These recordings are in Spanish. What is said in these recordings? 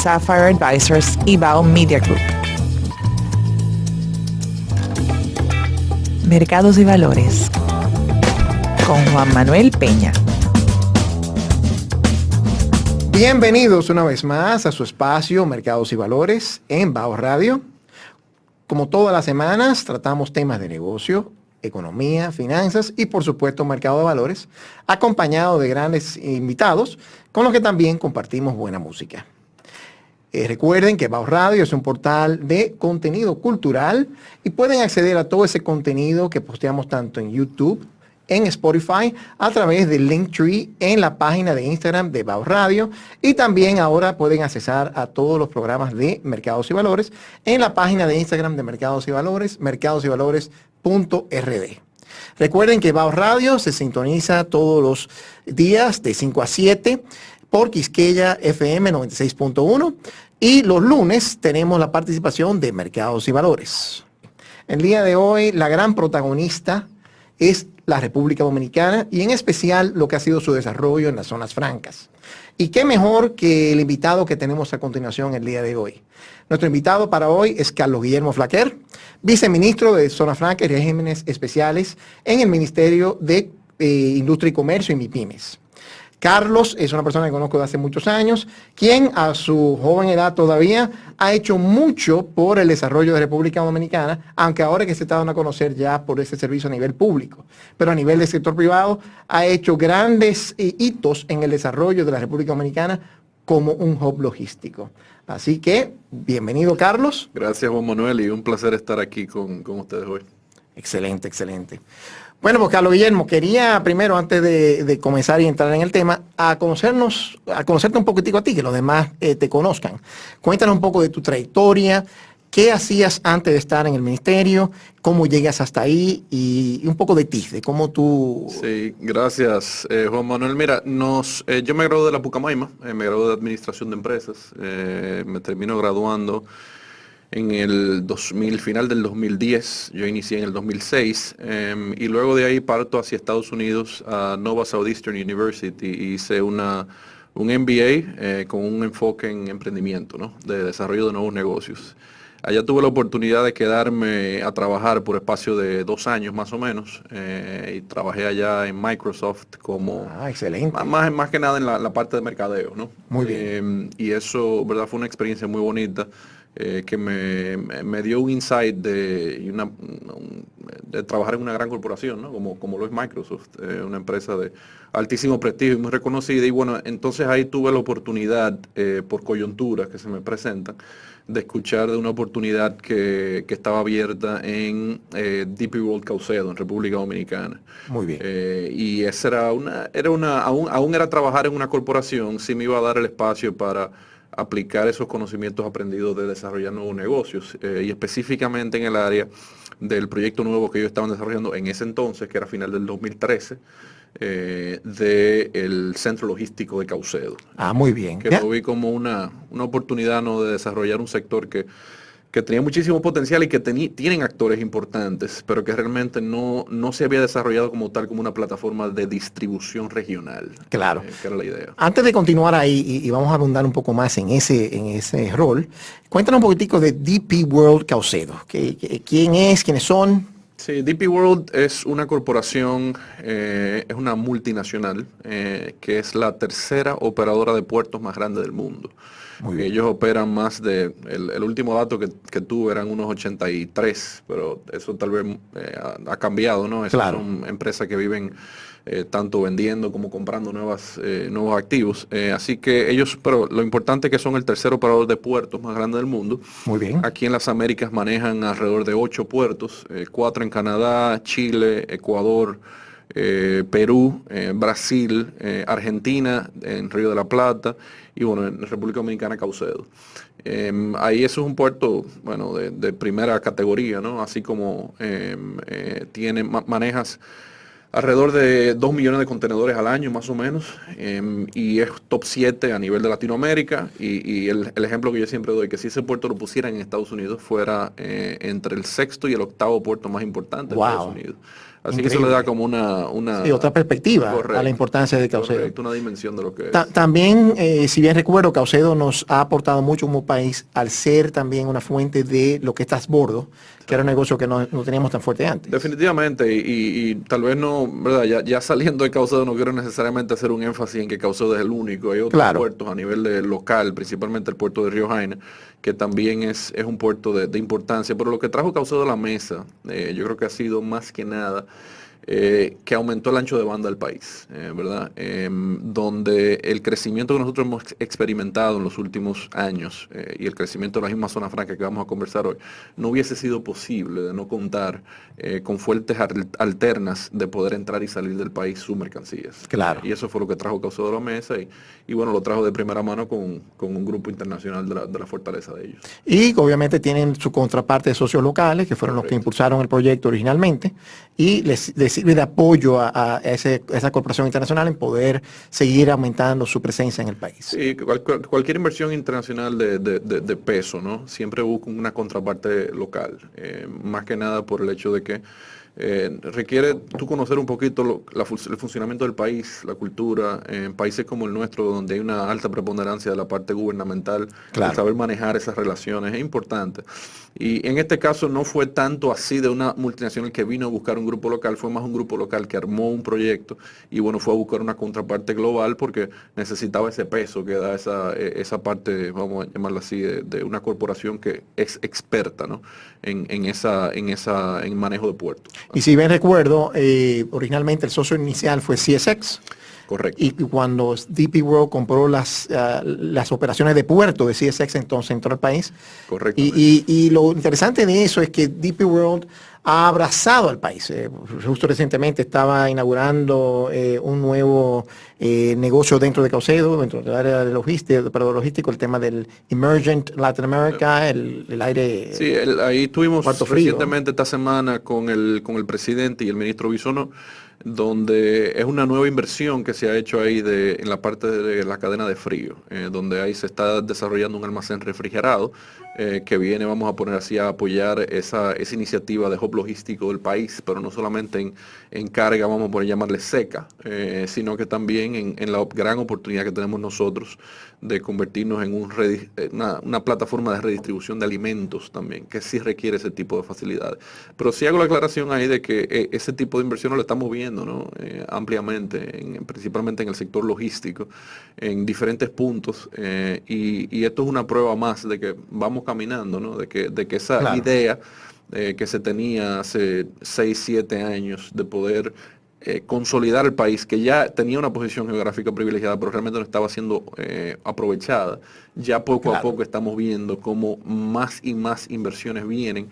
Sapphire Advisors y Bao Media Group. Mercados y Valores con Juan Manuel Peña. Bienvenidos una vez más a su espacio Mercados y Valores en Bao Radio. Como todas las semanas, tratamos temas de negocio, economía, finanzas y por supuesto mercado de valores, acompañado de grandes invitados con los que también compartimos buena música. Recuerden que Bao Radio es un portal de contenido cultural y pueden acceder a todo ese contenido que posteamos tanto en YouTube, en Spotify, a través del Linktree en la página de Instagram de Bao Radio, y también ahora pueden accesar a todos los programas de Mercados y Valores en la página de Instagram de Mercados y Valores, mercadosyvalores.rd. Recuerden que Bao Radio se sintoniza todos los días de 5 a 7 por Quisqueya FM 96.1 y los lunes tenemos la participación de Mercados y Valores. El día de hoy la gran protagonista es la República Dominicana y en especial lo que ha sido su desarrollo en las zonas francas. Y qué mejor que el invitado que tenemos a continuación el día de hoy. Nuestro invitado para hoy es Carlos Guillermo Flaquer, viceministro de Zonas Francas y Regímenes Especiales en el Ministerio de Industria y Comercio y MIPYMES. Carlos es una persona que conozco de hace muchos años, quien a su joven edad todavía ha hecho mucho por el desarrollo de República Dominicana, aunque ahora que se está dando a conocer ya por ese servicio a nivel público. Pero a nivel del sector privado ha hecho grandes hitos en el desarrollo de la República Dominicana como un hub logístico. Así que, bienvenido Carlos. Gracias Juan Manuel y un placer estar aquí con ustedes hoy. Excelente, excelente. Bueno, pues Carlos Guillermo, quería primero, antes de comenzar y entrar en el tema, a conocerte un poquitico a ti, que los demás te conozcan. Cuéntanos un poco de tu trayectoria, qué hacías antes de estar en el ministerio, cómo llegas hasta ahí y un poco de ti, de cómo tú... Sí, gracias Juan Manuel. Mira, yo me gradué de la Pucamaima, me gradué de Administración de Empresas, me termino graduando en el final del 2010, yo inicié en el 2006, y luego de ahí parto hacia Estados Unidos a Nova Southeastern University y hice un MBA con un enfoque en emprendimiento, ¿no? De desarrollo de nuevos negocios. Allá tuve la oportunidad de quedarme a trabajar por espacio de 2 años más o menos, y trabajé allá en Microsoft como... excelente. Más que nada en la parte de mercadeo, ¿no? Muy bien. Y eso, ¿verdad? Fue una experiencia muy bonita. Que me dio un insight de trabajar en una gran corporación, ¿no? Como lo es Microsoft, una empresa de altísimo prestigio y muy reconocida. Y bueno, entonces ahí tuve la oportunidad, por coyunturas que se me presentan, de escuchar de una oportunidad que estaba abierta en DP World Caucedo, en República Dominicana. Muy bien. Y esa aún era trabajar en una corporación, sí me iba a dar el espacio para aplicar esos conocimientos aprendidos de desarrollar nuevos negocios, y específicamente en el área del proyecto nuevo que ellos estaban desarrollando en ese entonces, que era final del 2013, del centro logístico de Caucedo. Muy bien. Que lo vi como una oportunidad, ¿no?, de desarrollar un sector que tenía muchísimo potencial y que tienen actores importantes, pero que realmente no se había desarrollado como tal, como una plataforma de distribución regional. Claro. Que era la idea. Antes de continuar ahí, y vamos a abundar un poco más en ese rol, cuéntanos un poquitico de DP World Caucedo. ¿Quién es? ¿Quiénes son? Sí, DP World es una corporación, es una multinacional, que es la tercera operadora de puertos más grande del mundo. Ellos operan más el último dato que tuve eran unos 83, pero eso tal vez ha cambiado, ¿no? Esas son empresas que viven tanto vendiendo como comprando nuevos activos. Así que ellos, pero lo importante es que son el tercer operador de puertos más grande del mundo. Muy bien. Aquí en las Américas manejan alrededor de 8 puertos, 4 en Canadá, Chile, Ecuador, Perú, Brasil, Argentina, en Río de la Plata, y bueno, en República Dominicana, Caucedo. Ahí eso es un puerto, bueno, de primera categoría, ¿no? Así como manejas alrededor de 2 millones de contenedores al año, más o menos, y es top 7 a nivel de Latinoamérica, y el ejemplo que yo siempre doy, que si ese puerto lo pusieran en Estados Unidos, fuera entre el 6º y el 8º puerto más importante de Estados Unidos. Así que eso le da como sí, otra perspectiva correcto, a la importancia de Caucedo. Correcto, una dimensión de lo que es. También, si bien recuerdo, Caucedo nos ha aportado mucho como país al ser también una fuente de lo que es transbordo, que era un negocio que no teníamos tan fuerte antes. Definitivamente, y tal vez no, ¿verdad? Ya saliendo de Caucedo no quiero necesariamente hacer un énfasis en que Caucedo es el único. Hay otros puertos a nivel local, principalmente el puerto de Río Jaina, que también es un puerto de importancia. Pero lo que trajo Caucedo a la mesa, yo creo que ha sido más que nada que aumentó el ancho de banda del país, ¿verdad? Donde el crecimiento que nosotros hemos experimentado en los últimos años y el crecimiento de la misma zona franca que vamos a conversar hoy, no hubiese sido posible de no contar con fuentes alternas de poder entrar y salir del país sus mercancías. Claro. Y eso fue lo que trajo Caucedo a la mesa y bueno, lo trajo de primera mano con un grupo internacional de la fortaleza de ellos. Y obviamente tienen su contraparte de socios locales, que fueron los que impulsaron el proyecto originalmente, y les sirve de apoyo a esa corporación internacional en poder seguir aumentando su presencia en el país. Sí, cualquier inversión internacional de peso, ¿no? Siempre busca una contraparte local, más que nada por el hecho de que requiere tú conocer un poquito el funcionamiento del país, la cultura, en países como el nuestro, donde hay una alta preponderancia de la parte gubernamental, claro. El saber manejar esas relaciones es importante. Y en este caso no fue tanto así de una multinacional que vino a buscar un grupo local, fue más un grupo local que armó un proyecto y bueno, fue a buscar una contraparte global porque necesitaba ese peso que da esa parte, vamos a llamarla así, de una corporación que es experta, ¿no? en manejo de puertos. Y si bien recuerdo, originalmente el socio inicial fue CSX. Correcto. Y cuando DP World compró las operaciones de puerto de CSX, entonces entró al país. Correcto. Y lo interesante de eso es que DP World ha abrazado al país. Justo recientemente estaba inaugurando un nuevo negocio dentro de Caucedo, dentro del área de logístico, el tema del Emergent Latin America, el aire. Sí, ahí estuvimos recientemente frío. Esta semana con el presidente y el ministro Bisono, donde es una nueva inversión que se ha hecho ahí en la parte de la cadena de frío, donde ahí se está desarrollando un almacén refrigerado que viene, vamos a poner así, a apoyar esa iniciativa de hub logístico del país, pero no solamente en carga, vamos a poner llamarle seca, sino que también en la gran oportunidad que tenemos nosotros de convertirnos en una plataforma de redistribución de alimentos también, que sí requiere ese tipo de facilidades. Pero sí hago la aclaración ahí de que ese tipo de inversiones lo estamos viendo, ¿no? Ampliamente, principalmente en el sector logístico, en diferentes puntos, y esto es una prueba más de que vamos caminando, ¿no? De que esa claro. idea que se tenía hace 6, 7 años de poder consolidar el país, que ya tenía una posición geográfica privilegiada, pero realmente no estaba siendo aprovechada, ya poco a poco estamos viendo cómo más y más inversiones vienen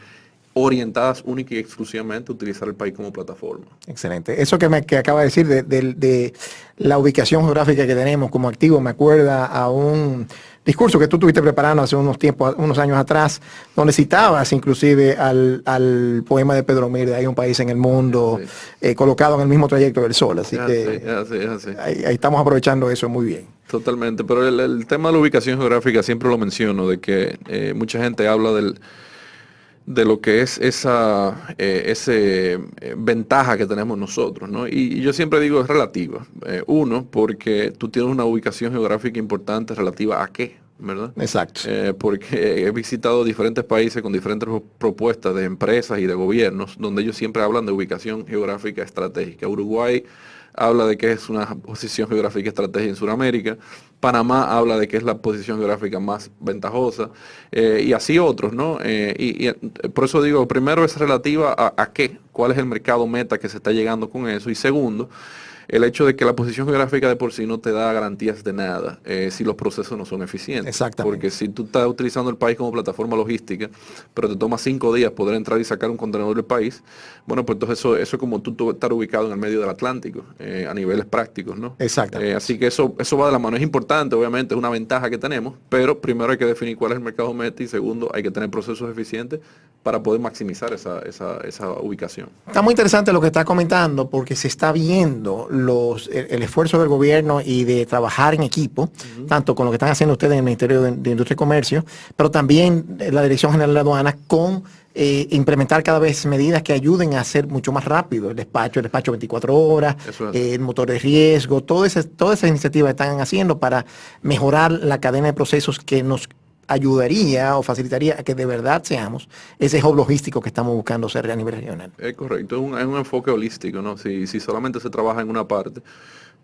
orientadas única y exclusivamente a utilizar el país como plataforma. Excelente. Eso que acaba de decir de la ubicación geográfica que tenemos como activo me acuerda a un discurso que tú estuviste preparando hace unos años atrás, donde citabas inclusive al poema de Pedro Mir, de Hay un país en el mundo, colocado en el mismo trayecto del sol. Así que ahí estamos aprovechando eso muy bien. Totalmente, pero el tema de la ubicación geográfica siempre lo menciono, de que mucha gente habla de lo que es esa ventaja que tenemos nosotros, ¿no? Y yo siempre digo es relativa. Uno, porque tú tienes una ubicación geográfica importante relativa a qué, ¿verdad? Exacto. Porque he visitado diferentes países con diferentes propuestas de empresas y de gobiernos, donde ellos siempre hablan de ubicación geográfica estratégica. Uruguay habla de que es una posición geográfica estratégica en Sudamérica. Panamá habla de que es la posición geográfica más ventajosa, y así otros, ¿no? Y por eso digo, primero es relativa a qué, cuál es el mercado meta que se está llegando con eso, y segundo, el hecho de que la posición geográfica de por sí no te da garantías de nada si los procesos no son eficientes. Exactamente. Porque si tú estás utilizando el país como plataforma logística, pero te toma 5 días poder entrar y sacar un contenedor del país, bueno, pues entonces eso es como tú estar ubicado en el medio del Atlántico, a niveles prácticos, ¿no? Exactamente. Así que eso va de la mano. Es importante, obviamente, es una ventaja que tenemos, pero primero hay que definir cuál es el mercado meta y segundo, hay que tener procesos eficientes para poder maximizar esa ubicación. Está muy interesante lo que estás comentando porque se está viendo el esfuerzo del gobierno y de trabajar en equipo, tanto con lo que están haciendo ustedes en el Ministerio de Industria y Comercio, pero también la Dirección General de Aduanas con implementar cada vez medidas que ayuden a hacer mucho más rápido el despacho 24 horas, Eso es. el motor de riesgo, todas esas iniciativas que están haciendo para mejorar la cadena de procesos que nos ayudaría o facilitaría a que de verdad seamos ese hub logístico que estamos buscando ser a nivel regional. Es correcto, es un enfoque holístico, ¿no? Si solamente se trabaja en una parte,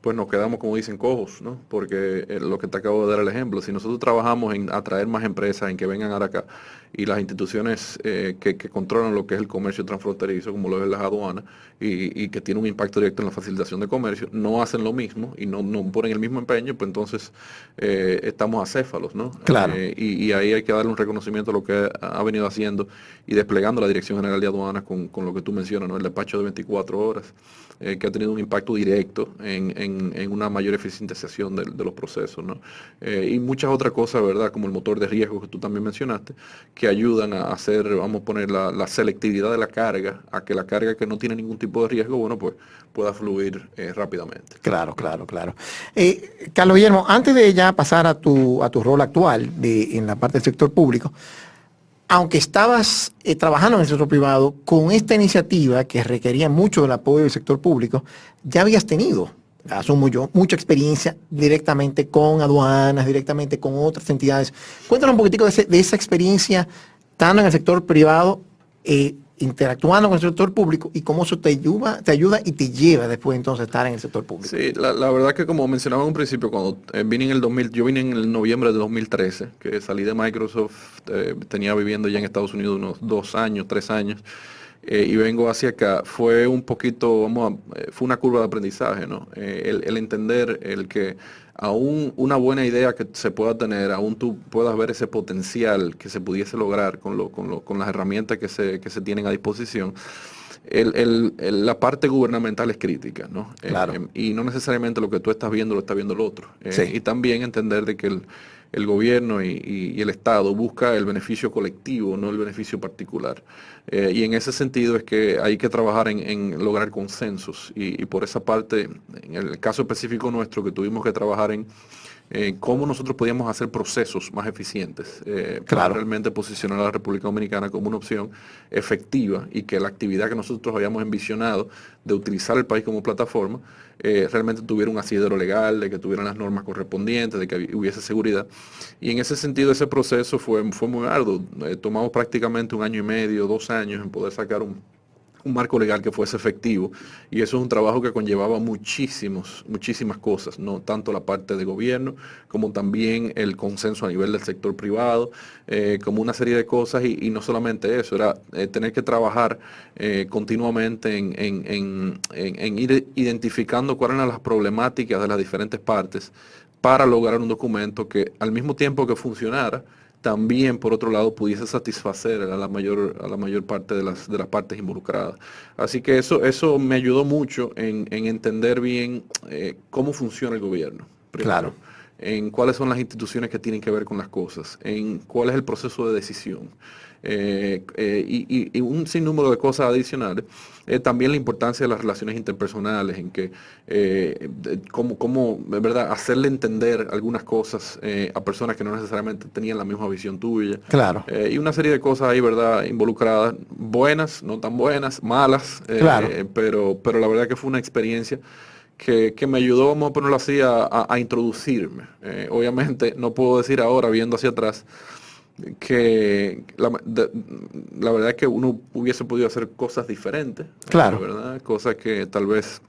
pues nos quedamos, como dicen, cojos, ¿no? Porque lo que te acabo de dar el ejemplo, si nosotros trabajamos en atraer más empresas, en que vengan ahora acá, y las instituciones que controlan lo que es el comercio transfronterizo, como lo es las aduanas, y que tiene un impacto directo en la facilitación de comercio, no hacen lo mismo y no ponen el mismo empeño, pues entonces estamos acéfalos, ¿no? Claro. Y ahí hay que darle un reconocimiento a lo que ha venido haciendo y desplegando la Dirección General de Aduanas con lo que tú mencionas, ¿no? El despacho de 24 horas. Que ha tenido un impacto directo en una mayor eficientización de los procesos, ¿no? Y muchas otras cosas, ¿verdad? Como el motor de riesgo que tú también mencionaste, que ayudan a hacer, vamos a poner la selectividad de la carga, a que la carga que no tiene ningún tipo de riesgo, bueno, pues pueda fluir rápidamente. Claro. Carlos Guillermo, antes de ya pasar a tu rol actual en la parte del sector público, aunque estabas trabajando en el sector privado, con esta iniciativa que requería mucho del apoyo del sector público, ya habías tenido, asumo yo, mucha experiencia directamente con aduanas, directamente con otras entidades. Cuéntanos un poquitico de esa experiencia, estando en el sector privado, interactuando con el sector público y cómo eso te ayuda y te lleva después entonces a estar en el sector público. Sí, la verdad que como mencionaba en un principio, cuando vine en el 2000, yo vine en el noviembre de 2013, que salí de Microsoft, tenía viviendo ya en Estados Unidos unos 2 años, 3 años, y vengo hacia acá, fue un poquito, fue una curva de aprendizaje, ¿no? El entender el que aún una buena idea que se pueda tener, aún tú puedas ver ese potencial que se pudiese lograr con las herramientas que se tienen a disposición. La parte gubernamental es crítica, ¿no? Claro. Y no necesariamente lo que tú estás viendo lo está viendo el otro. Sí. Y también entender de que el gobierno y el Estado busca el beneficio colectivo, no el beneficio particular. Y en ese sentido es que hay que trabajar en lograr consensos. Y por esa parte, en el caso específico nuestro, que tuvimos que trabajar en cómo nosotros podíamos hacer procesos más eficientes para realmente posicionar a la República Dominicana como una opción efectiva y que la actividad que nosotros habíamos envisionado de utilizar el país como plataforma realmente tuviera un asidero legal, de que tuvieran las normas correspondientes, de que hubiese seguridad. Y en ese sentido ese proceso fue muy arduo. Tomamos prácticamente 1 año y medio, 2 años en poder sacar un marco legal que fuese efectivo, y eso es un trabajo que conllevaba muchísimas cosas, no tanto la parte de gobierno como también el consenso a nivel del sector privado, como una serie de cosas, y no solamente eso, era tener que trabajar continuamente en ir identificando cuáles eran las problemáticas de las diferentes partes para lograr un documento que al mismo tiempo que funcionara, también por otro lado pudiese satisfacer a la mayor parte de las partes involucradas. Así que eso me ayudó mucho en entender bien cómo funciona el gobierno. Primero, Claro. en cuáles son las instituciones que tienen que ver con las cosas, en cuál es el proceso de decisión. Y un sinnúmero de cosas adicionales. También la importancia de las relaciones interpersonales, en que cómo ¿verdad? Hacerle entender algunas cosas a personas que no necesariamente tenían la misma visión tuya. Claro. Y una serie de cosas ahí, ¿verdad? Involucradas, buenas, no tan buenas, malas, Claro. pero la verdad que fue una experiencia que me ayudó, vamos a ponerlo así, a introducirme. Obviamente no puedo decir ahora, viendo hacia atrás, que la verdad es que uno hubiese podido hacer cosas diferentes, Claro. ¿verdad? Cosas que tal vez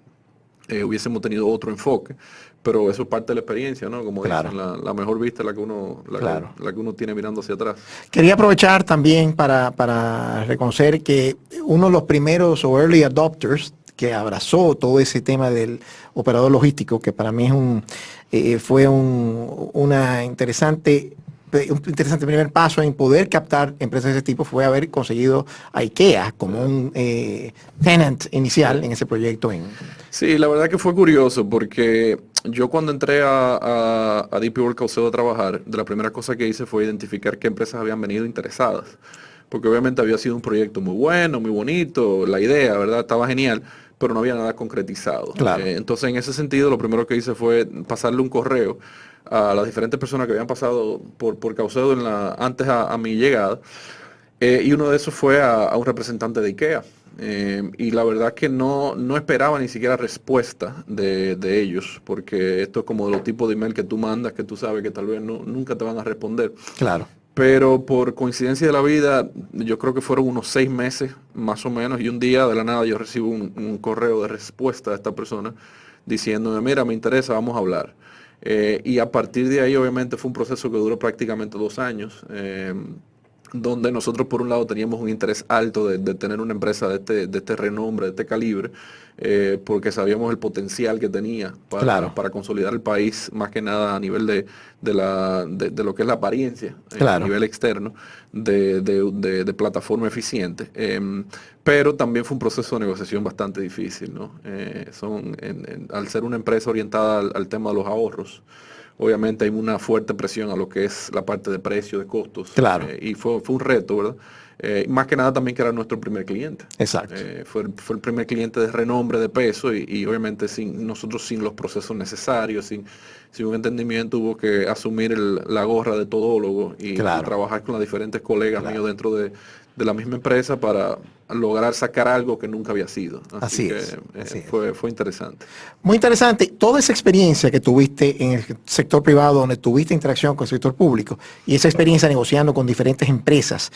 hubiésemos tenido otro enfoque, pero eso es parte de la experiencia, ¿no? Como Claro. dicen, la mejor vista es la que uno, Claro. la que uno tiene mirando hacia atrás. Quería aprovechar también para reconocer que uno de los primeros o early adopters que abrazó todo ese tema del operador logístico, que para mí fue un interesante primer paso en poder captar empresas de ese tipo, fue haber conseguido a IKEA como un tenant inicial en ese proyecto. Sí, la verdad que fue curioso porque yo cuando entré a DP World Caucedo a trabajar, de la primera cosa que hice fue identificar qué empresas habían venido interesadas. Porque obviamente había sido un proyecto muy bueno, muy bonito, la idea, ¿verdad? Estaba genial, pero no había nada concretizado. Claro. Entonces, en ese sentido, lo primero que hice fue pasarle un correo a las diferentes personas que habían pasado por Caucedo antes a mi llegada, y uno de esos fue a un representante de IKEA. Y la verdad que no esperaba ni siquiera respuesta de ellos, porque esto es como de los tipos de email que tú mandas, que tú sabes que tal vez nunca te van a responder. Claro. Pero por coincidencia de la vida, yo creo que fueron unos 6 meses más o menos, y un día de la nada yo recibo un correo de respuesta de esta persona diciéndome, mira, me interesa, vamos a hablar. Y a partir de ahí obviamente fue un proceso que duró prácticamente 2 años, donde nosotros por un lado teníamos un interés alto de tener una empresa de este renombre, de este calibre, porque sabíamos el potencial que tenía para consolidar el país, más que nada a nivel de lo que es la apariencia, a nivel externo, de plataforma eficiente. Pero también fue un proceso de negociación bastante difícil, ¿no? Al ser una empresa orientada al tema de los ahorros, obviamente hay una fuerte presión a lo que es la parte de precio, de costos. Claro. Y fue un reto, ¿verdad? Más que nada también que era nuestro primer cliente. Exacto. Fue el primer cliente de renombre, de peso, y obviamente nosotros sin los procesos necesarios, sin un entendimiento, hubo que asumir la gorra de todólogo y trabajar con las diferentes colegas míos dentro de la misma empresa para lograr sacar algo que nunca había sido. Así que fue interesante. Muy interesante. Toda esa experiencia que tuviste en el sector privado, donde tuviste interacción con el sector público, y esa experiencia negociando con diferentes empresas,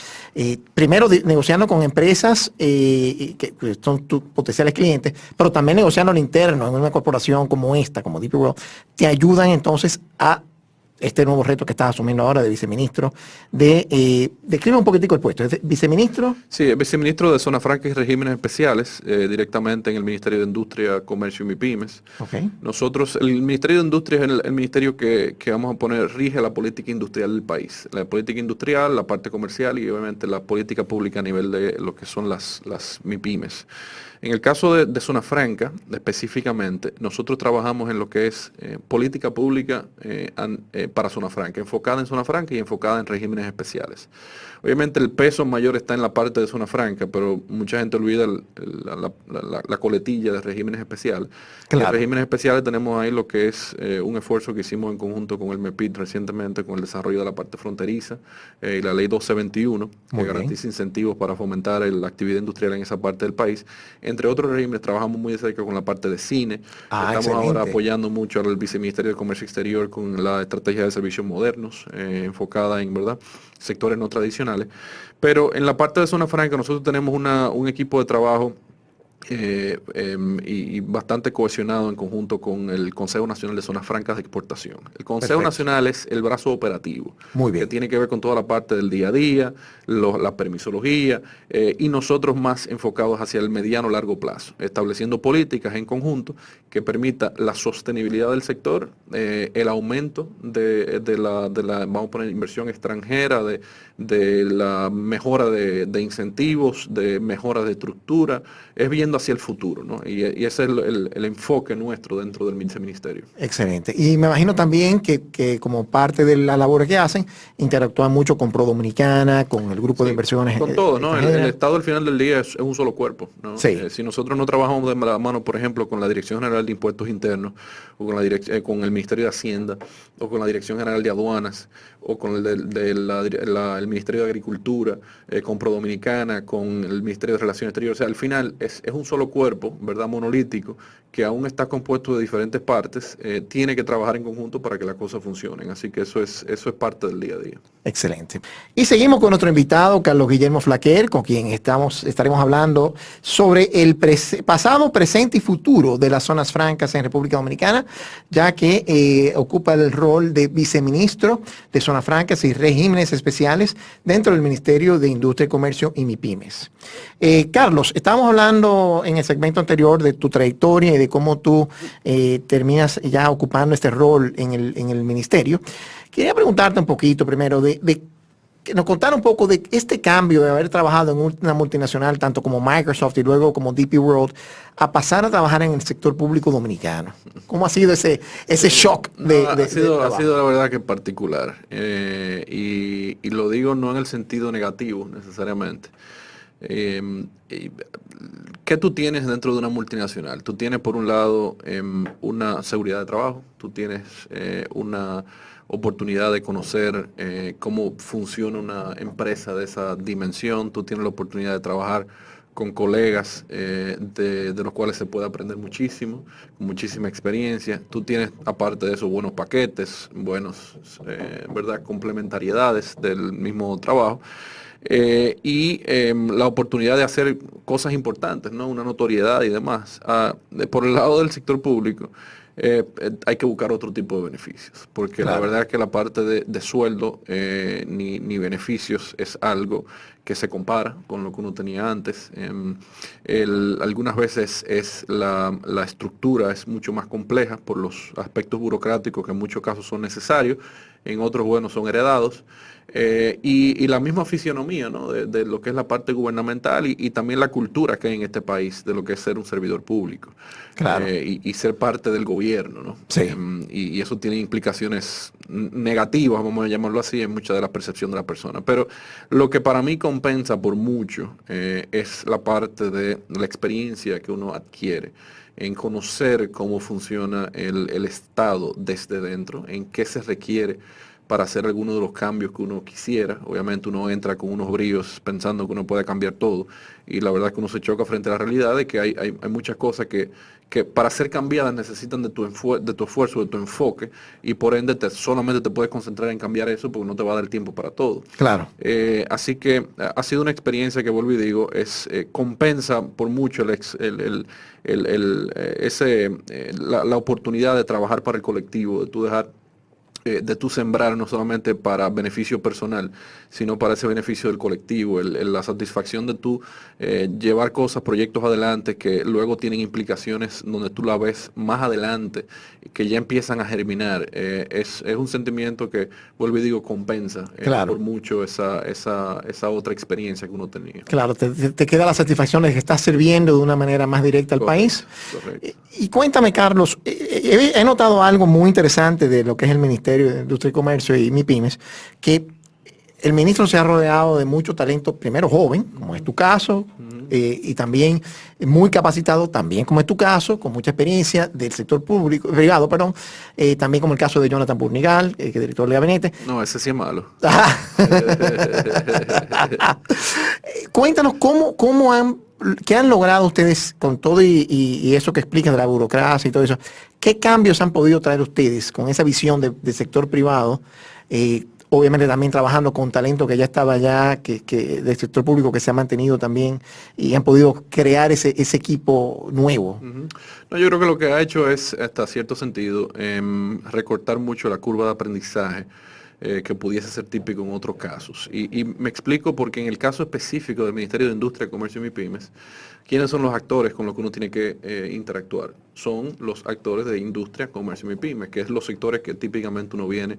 primero negociando con empresas que son tus potenciales clientes, pero también negociando al interno en una corporación como esta, como DP World, te ayudan entonces a este nuevo reto que estás asumiendo ahora de viceministro, describe un poquitico el puesto. ¿Es viceministro? Sí, es viceministro de Zona Franca y Regímenes Especiales, directamente en el Ministerio de Industria, Comercio y MIPYMES. Okay. Nosotros, el Ministerio de Industria es el ministerio que vamos a poner, rige la política industrial del país. La política industrial, la parte comercial y obviamente la política pública a nivel de lo que son las MIPYMES. En el caso de Zona Franca, específicamente, nosotros trabajamos en lo que es política pública para Zona Franca, enfocada en Zona Franca y enfocada en regímenes especiales. Obviamente el peso mayor está en la parte de Zona Franca, pero mucha gente olvida la coletilla de regímenes especiales. Claro. En regímenes especiales tenemos ahí lo que es un esfuerzo que hicimos en conjunto con el MEPID recientemente con el desarrollo de la parte fronteriza y la ley 1221, que garantiza incentivos para fomentar la actividad industrial en esa parte del país. Entre otros regímenes, trabajamos muy de cerca con la parte de cine. Estamos ahora apoyando mucho al Viceministerio de Comercio Exterior con la estrategia de servicios modernos, enfocada en, ¿verdad?, sectores no tradicionales. Pero en la parte de Zona Franca nosotros tenemos un equipo de trabajo y bastante cohesionado en conjunto con el Consejo Nacional de Zonas Francas de Exportación. El Consejo Nacional es el brazo operativo, que tiene que ver con toda la parte del día a día, la permisología, y nosotros más enfocados hacia el mediano largo plazo, estableciendo políticas en conjunto que permita la sostenibilidad del sector, el aumento de la, vamos a poner, inversión extranjera, de la mejora de incentivos, de mejora de estructura, es viendo hacia el futuro, ¿no? Y ese es el enfoque nuestro dentro del viceministerio. Excelente. Y me imagino también que como parte de la labor que hacen, interactúan mucho con Pro Dominicana, con el grupo de inversiones. Con todo, ¿no? El Estado al final del día es un solo cuerpo, ¿no? Sí. Si nosotros no trabajamos de la mano, por ejemplo, con la Dirección General de Impuestos Internos, o con el Ministerio de Hacienda, o con la Dirección General de Aduanas, o con el Ministerio de Agricultura, con Pro Dominicana, con el Ministerio de Relaciones Exteriores, o sea, al final es un solo cuerpo, ¿verdad?, monolítico, que aún está compuesto de diferentes partes, tiene que trabajar en conjunto para que las cosas funcionen. Así que eso es parte del día a día. Excelente. Y seguimos con nuestro invitado, Carlos Guillermo Flaquer, con quien estaremos hablando sobre el pasado, presente y futuro de las zonas francas en República Dominicana, ya que ocupa el rol de viceministro de Zonas Francas y Regímenes Especiales dentro del Ministerio de Industria, Comercio y MIPYMES. Carlos, estábamos hablando en el segmento anterior de tu trayectoria y de cómo tú terminas ya ocupando este rol en el ministerio. Quería preguntarte un poquito primero que nos contara un poco de este cambio de haber trabajado en una multinacional tanto como Microsoft y luego como DP World a pasar a trabajar en el sector público dominicano. ¿Cómo ha sido ese shock ha sido la verdad que particular, y lo digo no en el sentido negativo necesariamente. ¿Qué tú tienes dentro de una multinacional? Tú tienes, por un lado, una seguridad de trabajo, tú tienes una oportunidad de conocer cómo funciona una empresa de esa dimensión, tú tienes la oportunidad de trabajar con colegas de los cuales se puede aprender muchísimo, con muchísima experiencia. Tú tienes, aparte de eso, buenos paquetes, buenos, ¿verdad?, complementariedades del mismo trabajo. La oportunidad de hacer cosas importantes, ¿no? Una notoriedad y demás. Por el lado del sector público, hay que buscar otro tipo de beneficios, porque la verdad es que la parte de sueldo ni beneficios es algo que se compara con lo que uno tenía antes. Algunas veces la estructura es mucho más compleja por los aspectos burocráticos que en muchos casos son necesarios, en otros, bueno, son heredados. Y la misma fisionomía, ¿no?, de lo que es la parte gubernamental y también la cultura que hay en este país de lo que es ser un servidor público. Claro. Y ser parte del gobierno, ¿no? Sí. Y eso tiene implicaciones negativas, vamos a llamarlo así, en mucha de la percepción de la persona. Pero lo que para mí compensa por mucho es la parte de la experiencia que uno adquiere en conocer cómo funciona el Estado desde dentro, en qué se requiere para hacer algunos de los cambios que uno quisiera. Obviamente uno entra con unos bríos pensando que uno puede cambiar todo, y la verdad es que uno se choca frente a la realidad de que hay muchas cosas que para ser cambiadas necesitan de tu esfuerzo, de tu enfoque, y por ende solamente te puedes concentrar en cambiar eso porque no te va a dar tiempo para todo. Claro. Así que ha sido una experiencia que, vuelvo y digo, compensa por mucho la oportunidad de trabajar para el colectivo, de tú dejar de tú sembrar no solamente para beneficio personal, sino para ese beneficio del colectivo, la satisfacción de tú llevar cosas, proyectos adelante que luego tienen implicaciones donde tú la ves más adelante, que ya empiezan a germinar. Es un sentimiento que, vuelvo y digo, compensa Claro. por mucho esa otra experiencia que uno tenía. Claro, te queda la satisfacción de que estás sirviendo de una manera más directa al país. Correcto. Y cuéntame, Carlos, he notado algo muy interesante de lo que es el Ministerio de Industria y Comercio y MIPYMES, que el ministro se ha rodeado de mucho talento, primero joven, como es tu caso, y también muy capacitado, también como es tu caso, con mucha experiencia del sector privado, también como el caso de Jonathan Burnigal, que es director de gabinete. No, ese sí es malo. Cuéntanos ¿qué han logrado ustedes con todo y eso que explican de la burocracia y todo eso? ¿Qué cambios han podido traer ustedes con esa visión del sector privado? Obviamente también trabajando con talento que ya estaba allá, que del sector público que se ha mantenido también, y han podido crear ese equipo nuevo. No, yo creo que lo que ha hecho es, hasta cierto sentido, recortar mucho la curva de aprendizaje que pudiese ser típico en otros casos. Y me explico porque en el caso específico del Ministerio de Industria, Comercio y MIPYMES, ¿quiénes son los actores con los que uno tiene que interactuar? Son los actores de industria, comercio y MIPYMES, que es los sectores que típicamente uno viene,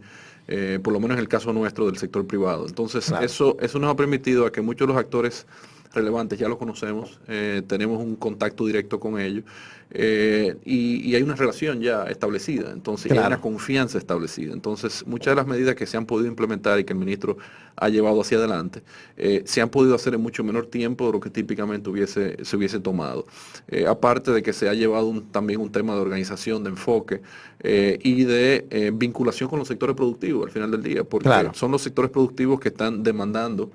por lo menos en el caso nuestro, del sector privado. Entonces, claro, eso nos ha permitido a que muchos de los actores relevantes ya los conocemos, tenemos un contacto directo con ellos, y hay una relación ya establecida, entonces claro, hay una confianza establecida. Entonces, muchas de las medidas que se han podido implementar y que el ministro ha llevado hacia adelante, se han podido hacer en mucho menor tiempo de lo que típicamente se hubiese tomado. Aparte de que se ha llevado también un tema de organización, de enfoque y de vinculación con los sectores productivos al final del día, porque claro, son los sectores productivos que están demandando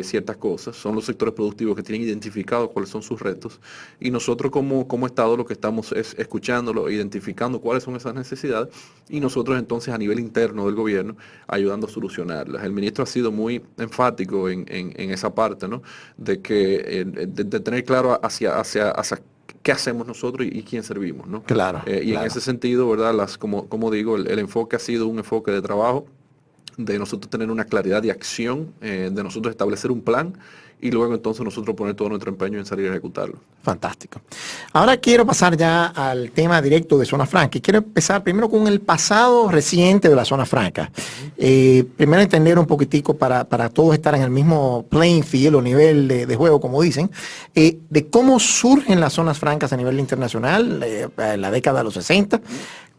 ciertas cosas, son los sectores productivos que tienen identificados cuáles son sus retos, y nosotros como Estado lo que estamos es escuchándolo, identificando cuáles son esas necesidades, y nosotros entonces a nivel interno del gobierno ayudando a solucionarlas. El ministro ha sido muy enfático en esa parte, ¿no? De que de tener claro hacia qué hacemos nosotros y quién servimos, ¿no? Claro. Y claro, en ese sentido, ¿verdad? Como digo, el enfoque ha sido un enfoque de trabajo, de nosotros tener una claridad de acción, de nosotros establecer un plan y luego entonces nosotros poner todo nuestro empeño en salir a ejecutarlo. Fantástico. Ahora quiero pasar ya al tema directo de Zona Franca y quiero empezar primero con el pasado reciente de la Zona Franca. Primero entender un poquitico para todos estar en el mismo playing field o nivel de juego, como dicen, de cómo surgen las zonas francas a nivel internacional en la década de los 60.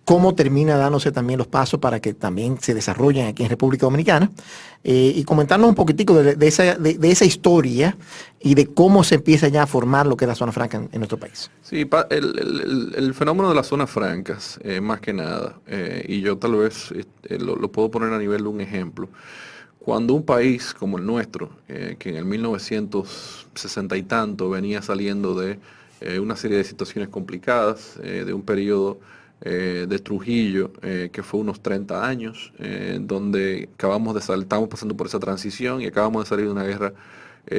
cómo termina dándose también los pasos para que también se desarrollen aquí en República Dominicana, y comentarnos un poquitico de esa historia y de cómo se empieza ya a formar lo que es la zona franca en nuestro país. Sí, el fenómeno de las zonas francas, más que nada, y yo tal vez lo puedo poner a nivel de un ejemplo. Cuando un país como el nuestro, que en el 1960 y tanto venía saliendo de una serie de situaciones complicadas, de un periodo de Trujillo, que fue unos 30 años, donde estamos pasando por esa transición y acabamos de salir de una guerra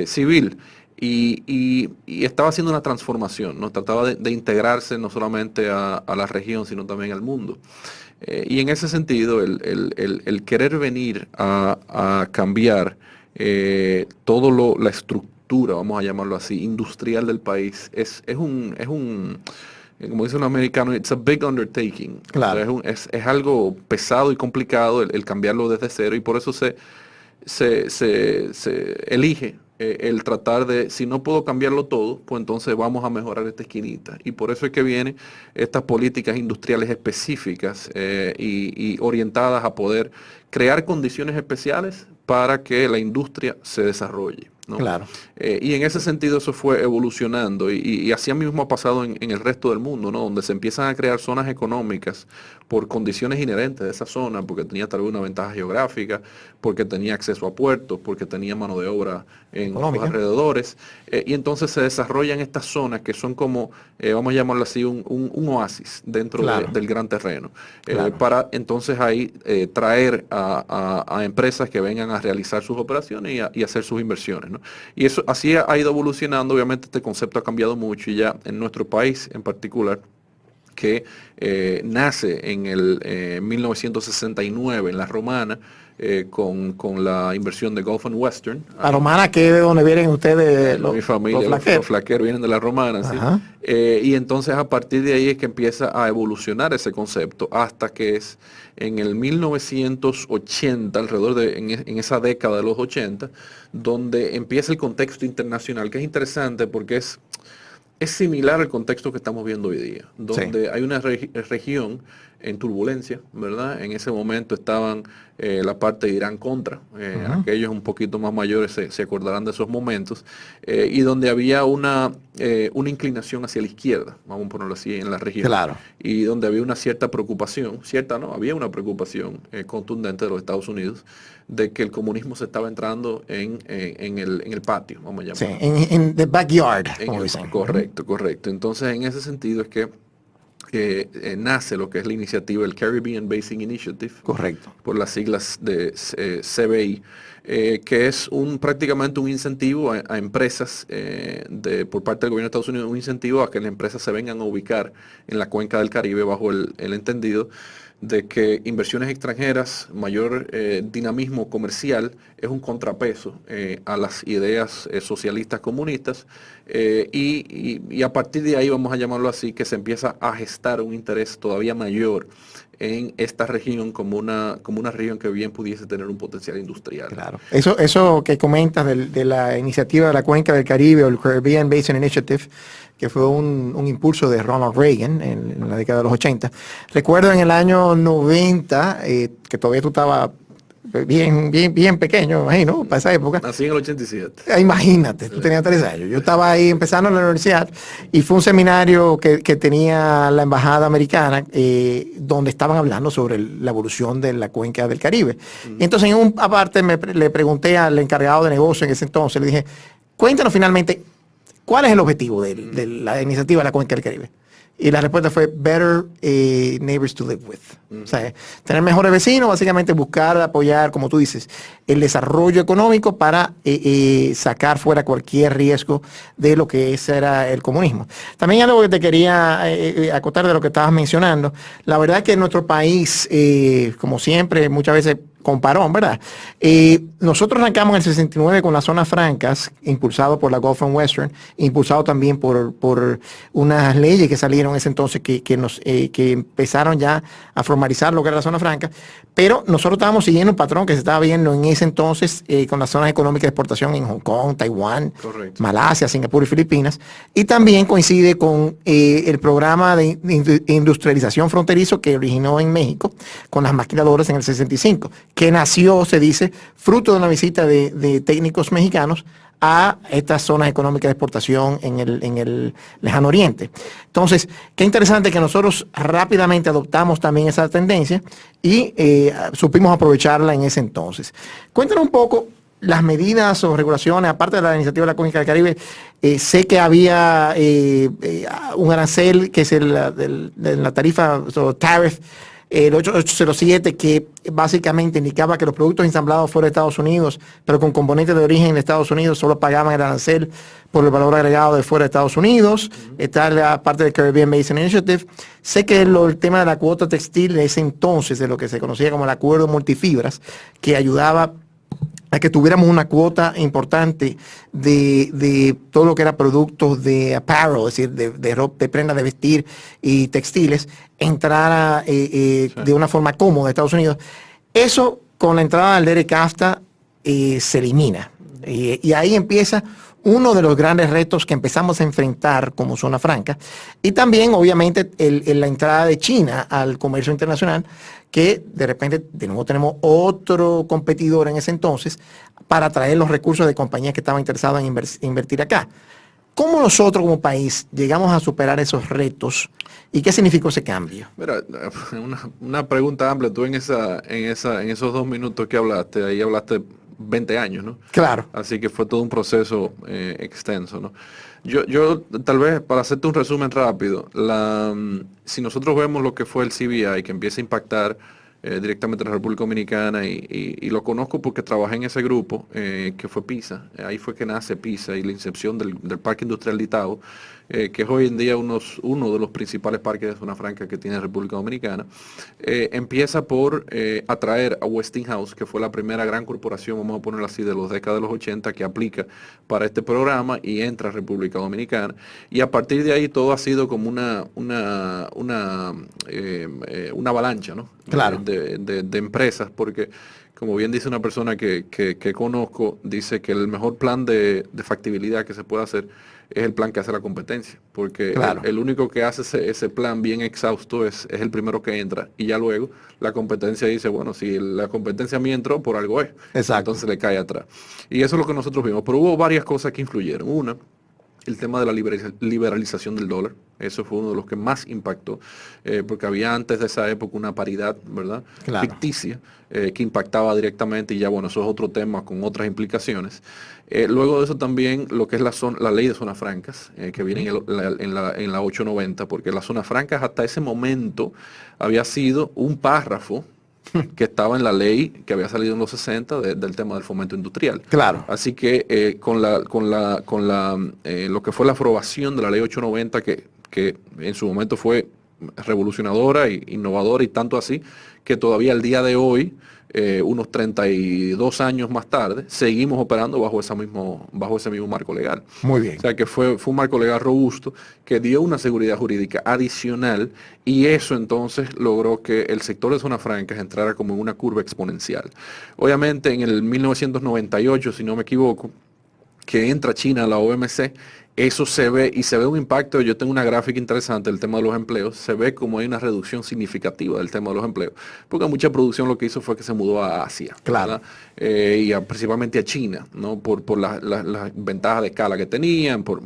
civil. Y estaba haciendo una transformación, ¿no? Trataba de integrarse no solamente a la región, sino también al mundo. Y en ese sentido, el querer venir a cambiar la estructura, vamos a llamarlo así, industrial del país, es un como dice un americano, it's a big undertaking. Claro. O sea, es algo pesado y complicado el cambiarlo desde cero, y por eso se elige el tratar de, si no puedo cambiarlo todo, pues entonces vamos a mejorar esta esquinita. Y por eso es que vienen estas políticas industriales específicas y orientadas a poder crear condiciones especiales para que la industria se desarrolle, ¿no? Claro. Y en ese sentido eso fue evolucionando, y así mismo ha pasado en el resto del mundo, ¿no? Donde se empiezan a crear zonas económicas por condiciones inherentes de esa zona, porque tenía tal vez una ventaja geográfica, porque tenía acceso a puertos, porque tenía mano de obra en los alrededores, y entonces se desarrollan estas zonas que son como, vamos a llamarlo así, un oasis dentro del gran terreno, para entonces ahí traer a empresas que vengan a realizar sus operaciones y hacer sus inversiones, ¿no? Y eso así ha ido evolucionando. Obviamente este concepto ha cambiado mucho, y ya en nuestro país en particular, que nace en el 1969 en La Romana, con la inversión de Gulf and Western. La Romana, que es de donde vienen ustedes mi familia, los flaqueros vienen de La Romana, ¿sí? Y entonces a partir de ahí es que empieza a evolucionar ese concepto, hasta que es en el 1980, alrededor en esa década de los 80, donde empieza el contexto internacional, que es interesante porque es similar al contexto que estamos viendo hoy día, donde hay una región en turbulencia, ¿verdad? En ese momento estaban la parte de Irán contra, aquellos un poquito más mayores se acordarán de esos momentos, y donde había una inclinación hacia la izquierda, vamos a ponerlo así, en la región. Claro. Y donde había una cierta preocupación, había una preocupación contundente de los Estados Unidos de que el comunismo se estaba entrando en el patio, vamos a llamarlo. Sí, en the backyard, como dicen. Correcto. Entonces, en ese sentido es que nace lo que es la iniciativa, el Caribbean Basin Initiative. Correcto. Por las siglas de CBI, que es prácticamente un incentivo a empresas por parte del gobierno de Estados Unidos, un incentivo a que las empresas se vengan a ubicar en la cuenca del Caribe, bajo el entendido de que inversiones extranjeras, mayor dinamismo comercial, es un contrapeso a las ideas socialistas comunistas, y a partir de ahí, vamos a llamarlo así, que se empieza a gestar un interés todavía mayor en esta región como una región que bien pudiese tener un potencial industrial. Claro. Eso que comentas de la iniciativa de la Cuenca del Caribe, o el Caribbean Basin Initiative, que fue un impulso de Ronald Reagan en la década de los 80. Recuerdo en el año 90, que todavía tú estabas bien pequeño, me imagino, para esa época. Nací en el 87. Imagínate, tú tenías 3 años. Yo estaba ahí empezando en la universidad, y fue un seminario que tenía la embajada americana, donde estaban hablando sobre la evolución de la cuenca del Caribe. Entonces, en un aparte le pregunté al encargado de negocio en ese entonces, le dije, cuéntanos finalmente, ¿cuál es el objetivo de la iniciativa de la cuenca del Caribe? Y la respuesta fue better neighbors to live with. O sea, tener mejores vecinos, básicamente buscar, apoyar, como tú dices, el desarrollo económico para sacar fuera cualquier riesgo de lo que era el comunismo. También algo que te quería acotar de lo que estabas mencionando, la verdad es que en nuestro país, como siempre, muchas veces con parón, ¿verdad? Nosotros arrancamos en el 69 con las zonas francas, impulsado por la Gulf and Western, impulsado también por unas leyes que salieron en ese entonces que empezaron ya a formalizar lo que era la zona franca, pero nosotros estábamos siguiendo un patrón que se estaba viendo en ese entonces con las zonas económicas de exportación en Hong Kong, Taiwán, Correcto. Malasia, Singapur y Filipinas, y también coincide con el programa de industrialización fronterizo que originó en México con las maquiladoras en el 65, que nació, se dice, fruto de una visita de técnicos mexicanos a estas zonas económicas de exportación en el lejano oriente. Entonces, qué interesante que nosotros rápidamente adoptamos también esa tendencia y supimos aprovecharla en ese entonces. Cuéntanos un poco las medidas o regulaciones, aparte de la iniciativa de la Cuenca del Caribe. Sé que había un arancel que es la tarifa, o tariff, el 807, que básicamente indicaba que los productos ensamblados fuera de Estados Unidos, pero con componentes de origen de Estados Unidos, solo pagaban el arancel por el valor agregado de fuera de Estados Unidos. Está la parte del Caribbean Basin Initiative. Sé que el tema de la cuota textil de ese entonces, de lo que se conocía como el acuerdo multifibras, que ayudaba a que tuviéramos una cuota importante de todo lo que era productos de apparel, es decir, de ropa, de prendas de vestir y textiles, entrara Sí. de una forma cómoda a Estados Unidos. Eso, con la entrada del DEREK-AFTA, se elimina. Y ahí empieza uno de los grandes retos que empezamos a enfrentar como zona franca. Y también, obviamente, la entrada de China al comercio internacional, que de repente de nuevo tenemos otro competidor en ese entonces para traer los recursos de compañías que estaban interesadas en invertir acá. ¿Cómo nosotros como país llegamos a superar esos retos y qué significó ese cambio? Mira, una pregunta amplia. Tú en esos 2 minutos que hablaste, ahí hablaste 20 años, ¿no? Claro. Así que fue todo un proceso extenso, ¿no? Yo tal vez, para hacerte un resumen rápido, si nosotros vemos lo que fue el CBI, que empieza a impactar directamente en la República Dominicana, y lo conozco porque trabajé en ese grupo, que fue PISA. Ahí fue que nace PISA y la incepción del Parque Industrial de Itabo, que es hoy en día uno de los principales parques de zona franca que tiene República Dominicana. Empieza por atraer a Westinghouse, que fue la primera gran corporación, vamos a ponerlo así, de los décadas de los 80, que aplica para este programa y entra a República Dominicana. Y a partir de ahí todo ha sido como una avalancha, ¿no? Claro. De empresas, porque como bien dice una persona que conozco, dice que el mejor plan de factibilidad que se puede hacer es el plan que hace la competencia, porque Claro. el único que hace ese plan bien exhausto es el primero que entra, y ya luego la competencia dice, bueno, si la competencia a mí entró, por algo es. Exacto. Entonces le cae atrás. Y eso es lo que nosotros vimos, pero hubo varias cosas que influyeron. Una, el tema de la liberalización del dólar. Eso fue uno de los que más impactó, porque había antes de esa época una paridad, ¿verdad? Claro. Ficticia, que impactaba directamente, y ya bueno, eso es otro tema con otras implicaciones. Luego de eso también lo que es la ley de zonas francas, que viene en la 890, porque las zonas francas hasta ese momento había sido un párrafo que estaba en la ley que había salido en los 60 del tema del fomento industrial. Claro. Así que lo que fue la aprobación de la ley 890, que en su momento fue revolucionadora e innovadora, y tanto así que todavía al día de hoy, unos 32 años más tarde, seguimos operando bajo ese mismo marco legal. Muy bien. O sea que fue un marco legal robusto que dio una seguridad jurídica adicional, y eso entonces logró que el sector de zonas francas entrara como en una curva exponencial. Obviamente en el 1998, si no me equivoco, que entra China a la OMC, eso se ve, y se ve un impacto. Yo tengo una gráfica interesante del tema de los empleos. Se ve como hay una reducción significativa del tema de los empleos, porque mucha producción lo que hizo fue que se mudó a Asia, Claro. principalmente a China, ¿no? Por las ventajas de escala que tenían, por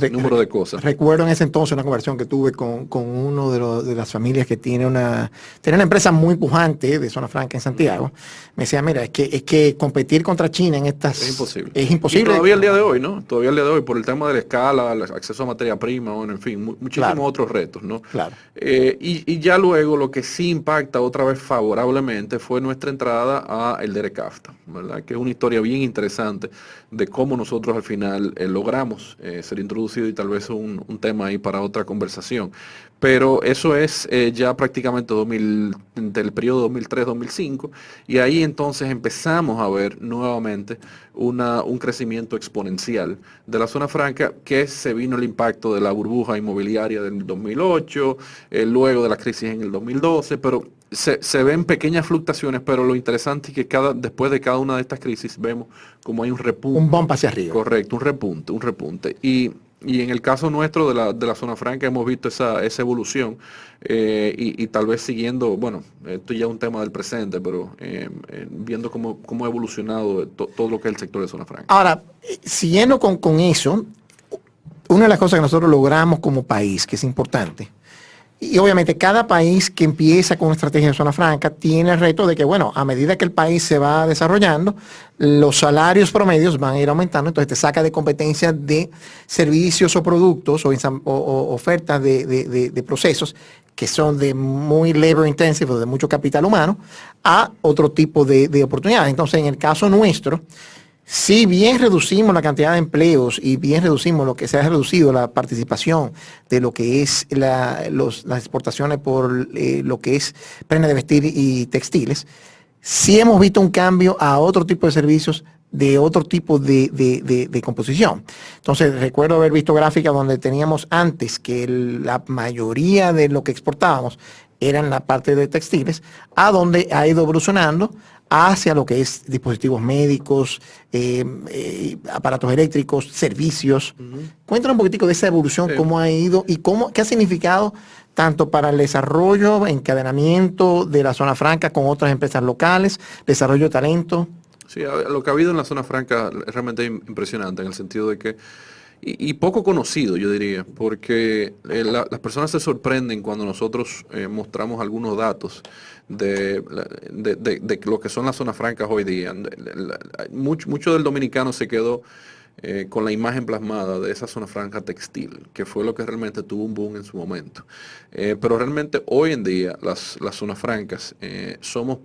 el número de cosas. Recuerdo en ese entonces una conversación que tuve con uno de las familias que tenía una empresa muy pujante de zona franca en Santiago. Me decía, mira, es que competir contra China en estas... Es imposible. Es imposible. Y todavía el día de hoy, ¿no? Todavía el día de hoy, por el tema del escala, el acceso a materia prima, bueno, en fin, muchísimos Claro. otros retos, ¿no? Claro. Y ya luego lo que sí impacta otra vez favorablemente fue nuestra entrada a el DERECAFTA, ¿verdad? Que es una historia bien interesante de cómo nosotros al final logramos ser introducidos, y tal vez un tema ahí para otra conversación. Pero eso es ya prácticamente del periodo 2003-2005, y ahí entonces empezamos a ver nuevamente un crecimiento exponencial de la zona franca, que se vino el impacto de la burbuja inmobiliaria del 2008, luego de la crisis en el 2012, pero se ven pequeñas fluctuaciones, pero lo interesante es que después de cada una de estas crisis vemos como hay un repunte. Un bump hacia arriba. Correcto, un repunte. Y en el caso nuestro de la zona franca hemos visto esa evolución, y tal vez siguiendo, bueno, esto ya es un tema del presente, pero viendo cómo ha evolucionado todo lo que es el sector de zona franca. Ahora, siguiendo con eso, una de las cosas que nosotros logramos como país, que es importante, y obviamente cada país que empieza con una estrategia de zona franca tiene el reto de que, bueno, a medida que el país se va desarrollando, los salarios promedios van a ir aumentando, entonces te saca de competencia de servicios o productos o ofertas de procesos que son de muy labor intensive, de mucho capital humano, a otro tipo de oportunidades. Entonces, en el caso nuestro, si bien reducimos la cantidad de empleos y bien reducimos lo que se ha reducido la participación de lo que es las exportaciones por lo que es prenda de vestir y textiles, sí hemos visto un cambio a otro tipo de servicios de otro tipo de composición. Entonces, recuerdo haber visto gráficas donde teníamos antes que la mayoría de lo que exportábamos era en la parte de textiles, a donde ha ido evolucionando hacia lo que es dispositivos médicos, aparatos eléctricos, servicios. Cuéntanos un poquitico de esa evolución, cómo ha ido y qué ha significado tanto para el desarrollo, encadenamiento de la zona franca con otras empresas locales, desarrollo de talento. Sí, lo que ha habido en la zona franca es realmente impresionante, en el sentido de que, y poco conocido, yo diría, porque las personas se sorprenden cuando nosotros mostramos algunos datos de lo que son las zonas francas hoy día. Mucho del dominicano se quedó con la imagen plasmada de esa zona franca textil, que fue lo que realmente tuvo un boom en su momento. Pero realmente hoy en día las zonas francas somos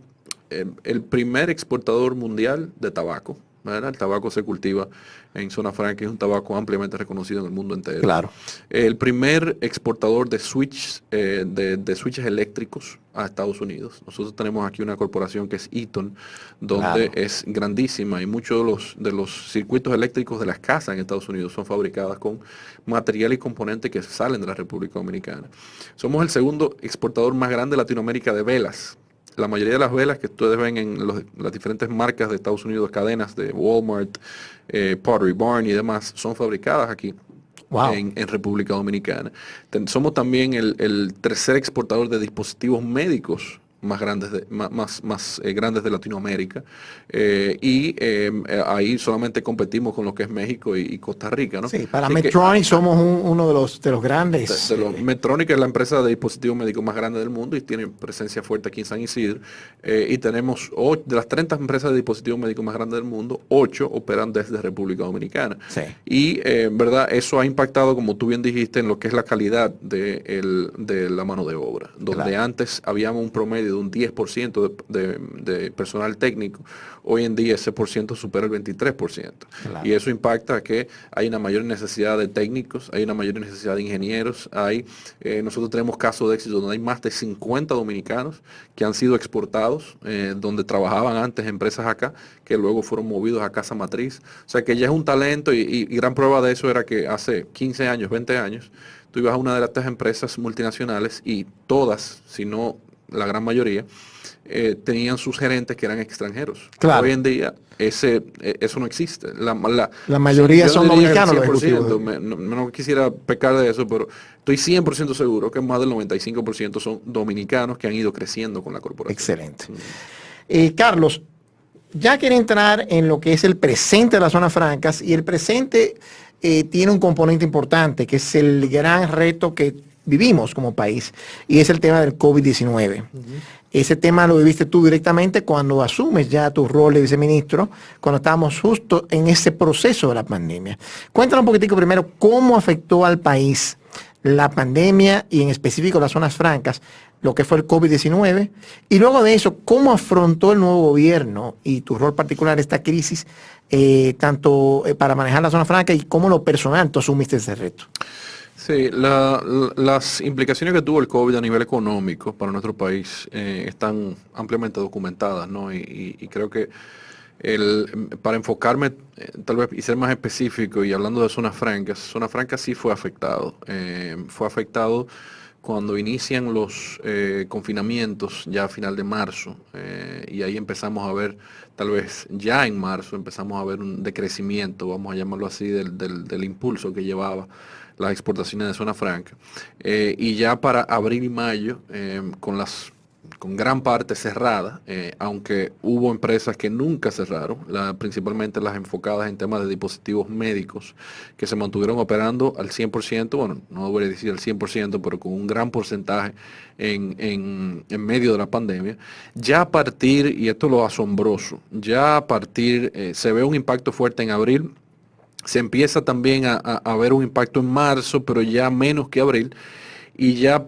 el primer exportador mundial de tabaco, ¿verdad? El tabaco se cultiva en zona franca, es un tabaco ampliamente reconocido en el mundo entero. Claro. El primer exportador de switches, de switches eléctricos a Estados Unidos. Nosotros tenemos aquí una corporación que es Eaton, donde es grandísima, y muchos de los circuitos eléctricos de las casas en Estados Unidos son fabricadas con material y componentes que salen de la República Dominicana. Somos el segundo exportador más grande de Latinoamérica de velas. La mayoría de las velas que ustedes ven en las diferentes marcas de Estados Unidos, cadenas de Walmart, Pottery Barn y demás, son fabricadas aquí. Wow. En República Dominicana. Somos también el tercer exportador de dispositivos médicos más grandes grandes de Latinoamérica, ahí solamente competimos con lo que es México y Costa Rica, ¿no? Sí, para Así Medtronic somos uno de los grandes. Medtronic es la empresa de dispositivos médicos más grande del mundo y tiene presencia fuerte aquí en San Isidro, y tenemos de las 30 empresas de dispositivos médicos más grandes del mundo, 8 operan desde República Dominicana. Sí. Y verdad, eso ha impactado, como tú bien dijiste, en lo que es la calidad de la mano de obra, donde antes habíamos un promedio de un 10% de personal técnico, hoy en día ese por ciento supera el 23%. Y eso impacta a que hay una mayor necesidad de técnicos, hay una mayor necesidad de ingenieros, nosotros tenemos casos de éxito donde hay más de 50 dominicanos que han sido exportados, donde trabajaban antes empresas acá, que luego fueron movidos a casa matriz. O sea que ya es un talento, y gran prueba de eso era que hace 15 años, 20 años, tú ibas a una de estas empresas multinacionales y todas, si no la gran mayoría, tenían sus gerentes que eran extranjeros. Claro. Hoy en día eso no existe. La mayoría son dominicanos. No quisiera pecar de eso, pero estoy 100% seguro que más del 95% son dominicanos que han ido creciendo con la corporación. Excelente. Carlos, ya quiero entrar en lo que es el presente de las zonas francas, y el presente tiene un componente importante, que es el gran reto que vivimos como país, y es el tema del COVID-19. Ese tema lo viviste tú directamente cuando asumes ya tu rol de viceministro, cuando estábamos justo en ese proceso de la pandemia. Cuéntanos un poquitico primero cómo afectó al país la pandemia y en específico las zonas francas, lo que fue el COVID-19, y luego de eso, cómo afrontó el nuevo gobierno y tu rol particular esta crisis, tanto para manejar la zona franca y cómo lo personal tú asumiste ese reto. Sí, las implicaciones que tuvo el COVID a nivel económico para nuestro país están ampliamente documentadas, ¿no? Y creo que para enfocarme tal vez y ser más específico y hablando de Zona Franca sí fue afectado. Fue afectado cuando inician los confinamientos ya a final de marzo, y ahí empezamos a ver, tal vez ya en marzo, empezamos a ver un decrecimiento, vamos a llamarlo así, del impulso que llevaba las exportaciones de Zona Franca. Y ya para abril y mayo, con gran parte cerrada, aunque hubo empresas que nunca cerraron, principalmente las enfocadas en temas de dispositivos médicos, que se mantuvieron operando al 100%, bueno, no debería decir al 100%, pero con un gran porcentaje en medio de la pandemia. Ya a partir, y esto es lo asombroso, ya a partir, se ve un impacto fuerte en abril, se empieza también a ver un impacto en marzo, pero ya menos que abril, y ya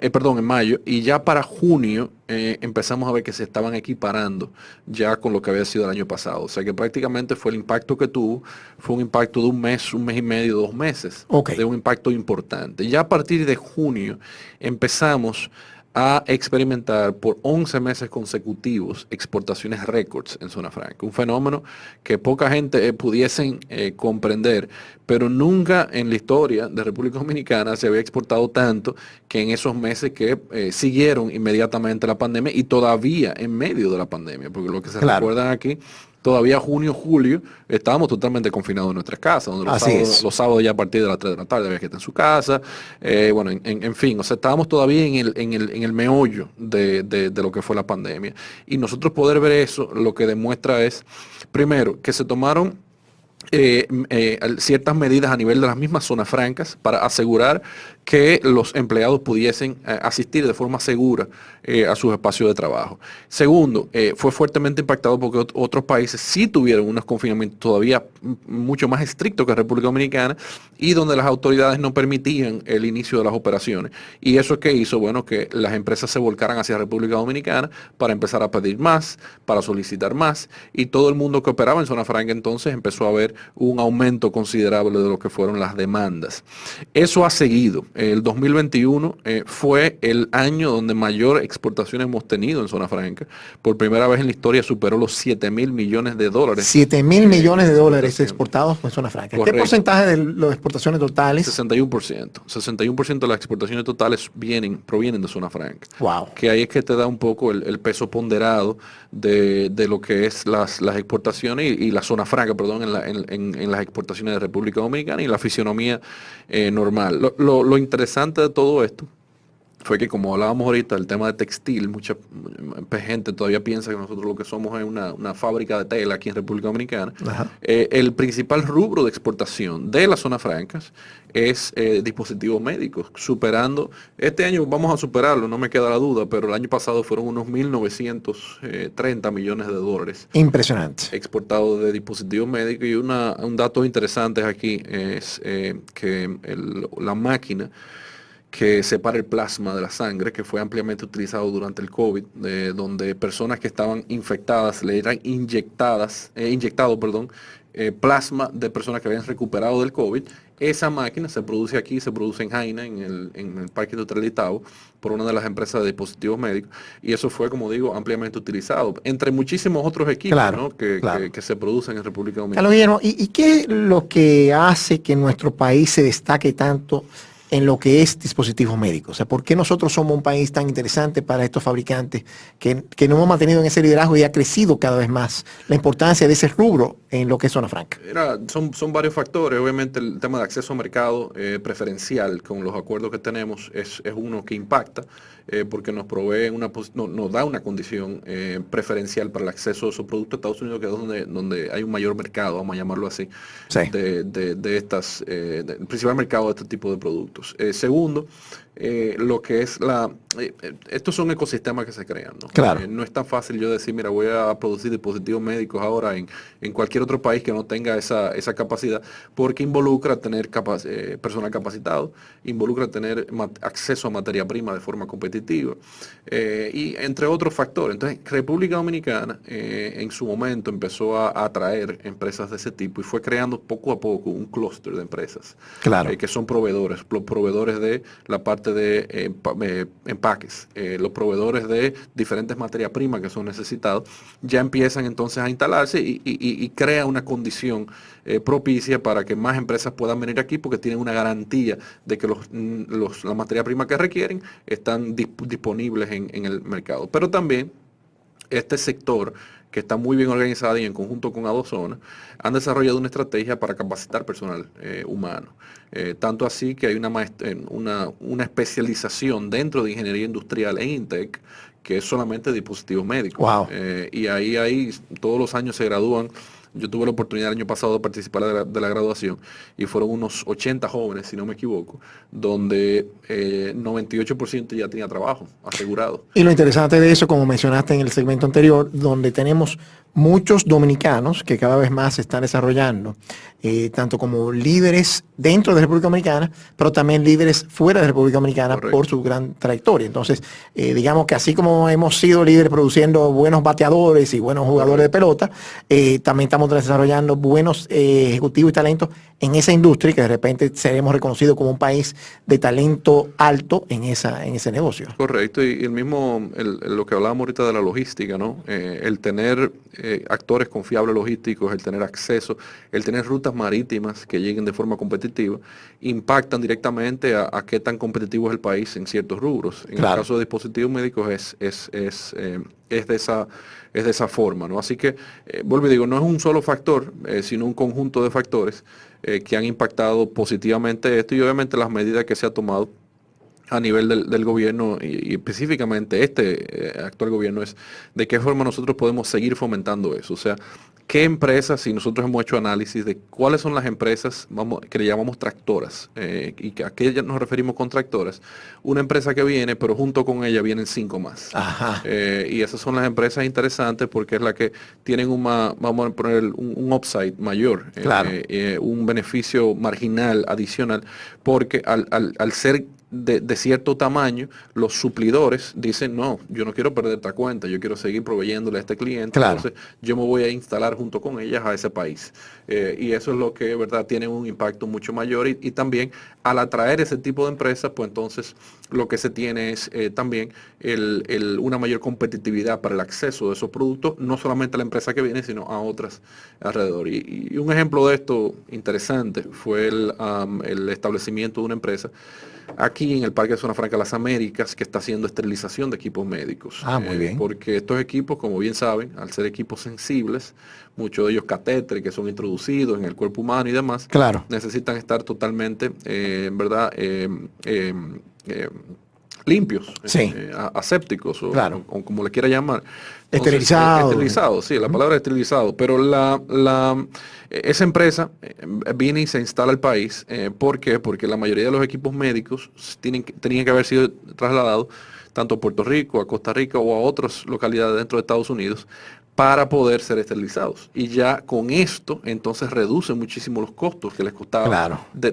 en mayo, y ya para junio empezamos a ver que se estaban equiparando ya con lo que había sido el año pasado. O sea que prácticamente fue el impacto que tuvo, fue un impacto de un mes y medio, 2 meses, de un impacto importante. Ya a partir de junio empezamos a experimentar por 11 meses consecutivos exportaciones récords en Zona Franca. Un fenómeno que poca gente pudiesen comprender, pero nunca en la historia de República Dominicana se había exportado tanto que en esos meses que siguieron inmediatamente la pandemia y todavía en medio de la pandemia, porque lo que se recuerdan aquí, todavía junio, julio, estábamos totalmente confinados en nuestras casas, donde los sábados ya a partir de las 3 de la tarde había que estar en su casa, bueno, en fin, o sea, estábamos todavía en el meollo de lo que fue la pandemia. Y nosotros poder ver eso, lo que demuestra es, primero, que se tomaron ciertas medidas a nivel de las mismas zonas francas para asegurar que los empleados pudiesen asistir de forma segura a sus espacios de trabajo. Segundo, fue fuertemente impactado porque otros países sí tuvieron unos confinamientos todavía mucho más estrictos que República Dominicana y donde las autoridades no permitían el inicio de las operaciones. Y eso es que hizo, bueno, que las empresas se volcaran hacia República Dominicana para empezar a pedir más, para solicitar más, y todo el mundo que operaba en Zona Franca entonces empezó a ver un aumento considerable de lo que fueron las demandas. Eso ha seguido. El 2021 fue el año donde mayor exportación hemos tenido en Zona Franca. Por primera vez en la historia superó los 7.000 millones de dólares. 7.000 millones de dólares exportados en Zona Franca. Correcto. ¿Qué porcentaje de las exportaciones totales? 61%. 61% de las exportaciones totales provienen de Zona Franca. Wow. Que ahí es que te da un poco el peso ponderado de lo que es las exportaciones y la Zona Franca, perdón, en las exportaciones de República Dominicana y la fisionomía normal. Lo interesante de todo esto fue que, como hablábamos ahorita, el tema de textil, mucha gente todavía piensa que nosotros lo que somos es una fábrica de tela aquí en República Dominicana. El principal rubro de exportación de las zonas francas es dispositivos médicos, superando, este año vamos a superarlo, no me queda la duda, pero el año pasado fueron unos 1.930 millones de dólares. Impresionante. Exportados de dispositivos médicos. Y un dato interesante aquí es que la máquina que separa el plasma de la sangre, que fue ampliamente utilizado durante el COVID, donde personas que estaban infectadas le eran inyectado plasma de personas que habían recuperado del COVID. Esa máquina se produce aquí, se produce en Jaina, en el Parque Industrial de Itabo, por una de las empresas de dispositivos médicos, y eso fue, como digo, ampliamente utilizado, entre muchísimos otros equipos, ¿no? que se producen en República Dominicana. Carlos Guillermo, ¿y qué es lo que hace que nuestro país se destaque tanto en lo que es dispositivos médicos? O sea, ¿por qué nosotros somos un país tan interesante para estos fabricantes que nos hemos mantenido en ese liderazgo y ha crecido cada vez más la importancia de ese rubro en lo que es Zona Franca? Son varios factores. Obviamente el tema de acceso a mercado preferencial con los acuerdos que tenemos es uno que impacta. porque nos provee nos da una condición preferencial para el acceso a esos productos a Estados Unidos, que es donde hay un mayor mercado, vamos a llamarlo así, Sí. de estas, el principal mercado de este tipo de productos. Segundo, lo que es estos son ecosistemas que se crean, ¿no? Claro. No es tan fácil yo decir, mira, voy a producir dispositivos médicos ahora en cualquier otro país que no tenga esa capacidad, porque involucra tener personal capacitado, involucra tener acceso a materia prima de forma competitiva, y entre otros factores. Entonces, República Dominicana en su momento empezó a atraer empresas de ese tipo y fue creando poco a poco un clúster de empresas, Claro. que son proveedores de la parte de empaques, los proveedores de diferentes materias primas que son necesitados, ya empiezan entonces a instalarse y crea una condición propicia para que más empresas puedan venir aquí, porque tienen una garantía de que la materia prima que requieren están disponibles en el mercado. Pero también este sector, que está muy bien organizado y en conjunto con Adozona, han desarrollado una estrategia para capacitar personal humano. Tanto así que hay una especialización dentro de ingeniería industrial en INTEC, que es solamente dispositivos médicos. Wow. Y ahí todos los años se gradúan. Yo tuve la oportunidad el año pasado de participar de la graduación y fueron unos 80 jóvenes, si no me equivoco, donde 98% ya tenía trabajo asegurado. Y lo interesante de eso, como mencionaste en el segmento anterior, donde tenemos muchos dominicanos que cada vez más se están desarrollando, tanto como líderes dentro de la República Dominicana, pero también líderes fuera de la República Dominicana. Correcto. Por su gran trayectoria. Entonces, digamos que así como hemos sido líderes produciendo buenos bateadores y buenos jugadores de pelota, también estamos desarrollando buenos ejecutivos y talentos en esa industria, que de repente seremos reconocidos como un país de talento alto en ese negocio. Correcto, y lo que hablábamos ahorita de la logística, ¿no? El tener actores confiables logísticos, el tener acceso, el tener rutas marítimas que lleguen de forma competitiva, impactan directamente a qué tan competitivo es el país en ciertos rubros. En el caso de dispositivos médicos es de esa forma, ¿no? Así que, vuelvo y digo, no es un solo factor, sino un conjunto de factores que han impactado positivamente esto, y obviamente las medidas que se ha tomado a nivel del gobierno y específicamente actual gobierno, es de qué forma nosotros podemos seguir fomentando eso. O sea, qué empresas, si nosotros hemos hecho análisis de cuáles son las empresas que le llamamos tractoras, y que a qué nos referimos con tractoras, una empresa que viene, pero junto con ella vienen 5 más. Ajá. Y esas son las empresas interesantes porque es la que tienen vamos a poner un upside mayor, Claro. Un beneficio marginal adicional, porque al ser de cierto tamaño, los suplidores dicen, no, yo no quiero perder esta cuenta, yo quiero seguir proveyéndole a este cliente, claro. Entonces yo me voy a instalar junto con ellas a ese país. Y eso es lo que, verdad, tiene un impacto mucho mayor, y también al atraer ese tipo de empresas, pues entonces lo que se tiene es también una mayor competitividad para el acceso de esos productos, no solamente a la empresa que viene, sino a otras alrededor. Y un ejemplo de esto interesante fue el establecimiento de una empresa aquí en el Parque de Zona Franca Las Américas, que está haciendo esterilización de equipos médicos. Muy bien. Porque estos equipos, como bien saben, al ser equipos sensibles, muchos de ellos catéteres que son introducidos en el cuerpo humano y demás, claro. necesitan estar totalmente, ¿verdad? Limpios, sí. Asépticos, claro. o como le quiera llamar. Esterilizado. Esterilizado, sí, la palabra es esterilizado. Pero esa empresa viene y se instala al país. ¿Por qué? Porque la mayoría de los equipos médicos tenían que haber sido trasladados tanto a Puerto Rico, a Costa Rica o a otras localidades dentro de Estados Unidos para poder ser esterilizados. Y ya con esto, entonces reduce muchísimo los costos que les costaba claro. de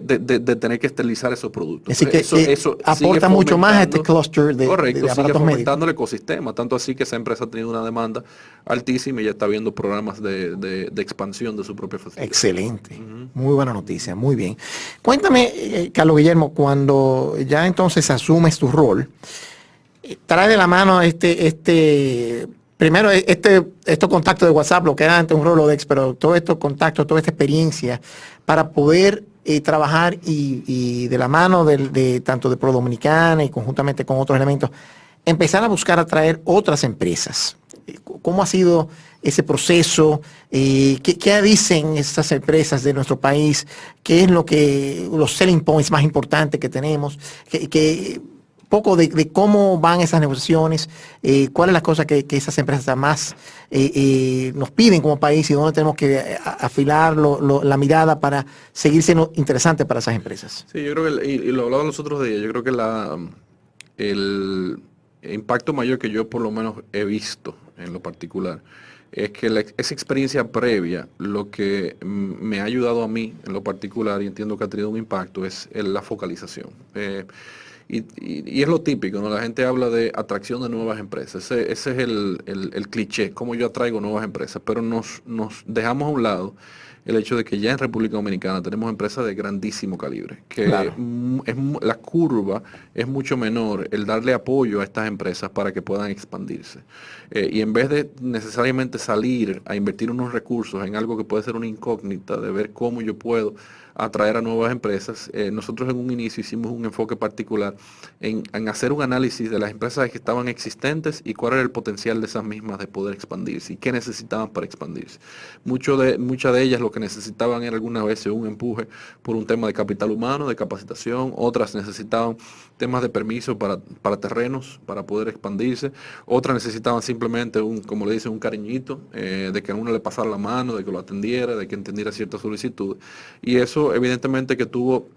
tener que esterilizar esos productos. Así que eso aporta mucho más a este clúster de aparatos sigue fomentando médicos. El ecosistema, tanto así que esa empresa ha tenido una demanda altísima y ya está viendo programas de expansión de su propia facilidad. Excelente. Muy buena noticia, muy bien. Cuéntame, Carlos Guillermo, cuando ya entonces asumes tu rol, trae de la mano primero, estos contactos de WhatsApp, lo que era antes un Rolodex, pero todos estos contactos, toda esta experiencia, para poder trabajar y de la mano tanto de Pro Dominicana y conjuntamente con otros elementos, empezar a buscar atraer otras empresas. ¿Cómo ha sido ese proceso? ¿Qué dicen estas empresas de nuestro país? ¿Qué es los selling points más importantes que tenemos? poco de cómo van esas negociaciones, cuáles son las cosas que esas empresas más nos piden como país y dónde tenemos que afilar la mirada para seguir siendo interesante para esas empresas. Sí, yo creo que, y lo hablaba los otros días, yo creo que el impacto mayor que yo por lo menos he visto en lo particular es que esa experiencia previa, lo que me ha ayudado a mí en lo particular, y entiendo que ha tenido un impacto, es la focalización. Y es lo típico, ¿no? La gente habla de atracción de nuevas empresas. Ese es el cliché, cómo yo atraigo nuevas empresas, pero nos dejamos a un lado el hecho de que ya en República Dominicana tenemos empresas de grandísimo calibre, que claro, la curva es mucho menor, el darle apoyo a estas empresas para que puedan expandirse. Y en vez de necesariamente salir a invertir unos recursos en algo que puede ser una incógnita, de ver cómo yo puedo atraer a nuevas empresas, nosotros en un inicio hicimos un enfoque particular en hacer un análisis de las empresas que estaban existentes y cuál era el potencial de esas mismas de poder expandirse y qué necesitaban para expandirse. Muchas de ellas lo que necesitaban era algunas veces un empuje por un tema de capital humano, de capacitación, otras necesitaban temas de permiso para terrenos, para poder expandirse, otras necesitaban simplemente como le dicen, un cariñito, de que a uno le pasara la mano, de que lo atendiera, de que entendiera ciertas solicitudes. Y eso evidentemente que tuvo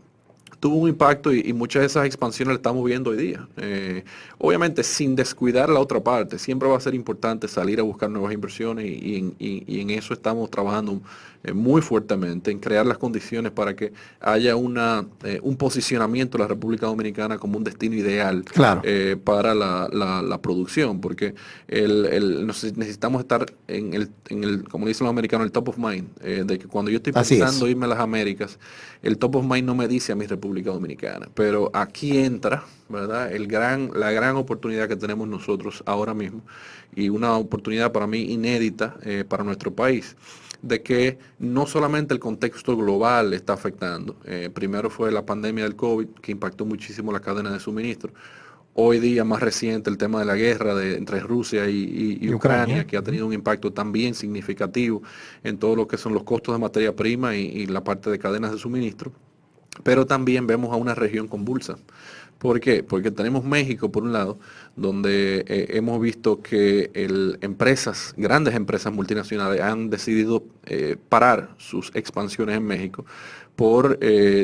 un impacto y muchas de esas expansiones las estamos viendo hoy día. Obviamente sin descuidar la otra parte, siempre va a ser importante salir a buscar nuevas inversiones y en eso estamos trabajando muy fuertemente, en crear las condiciones para que haya un posicionamiento de la República Dominicana como un destino ideal, claro, para la producción, porque necesitamos estar como dicen los americanos, el top of mind, de que cuando yo estoy pensando irme a las Américas, el top of mind no me dice a mi República Dominicana, pero aquí entra, ¿verdad?, la gran oportunidad que tenemos nosotros ahora mismo y una oportunidad para mí inédita para nuestro país, de que no solamente el contexto global está afectando. Primero fue la pandemia del COVID, que impactó muchísimo la cadena de suministro. Hoy día, más reciente, el tema de la guerra entre Rusia y Ucrania, que ha tenido un impacto también significativo en todo lo que son los costos de materia prima y la parte de cadenas de suministro. Pero también vemos a una región convulsa. ¿Por qué? Porque tenemos México, por un lado, donde hemos visto que grandes empresas multinacionales han decidido parar sus expansiones en México por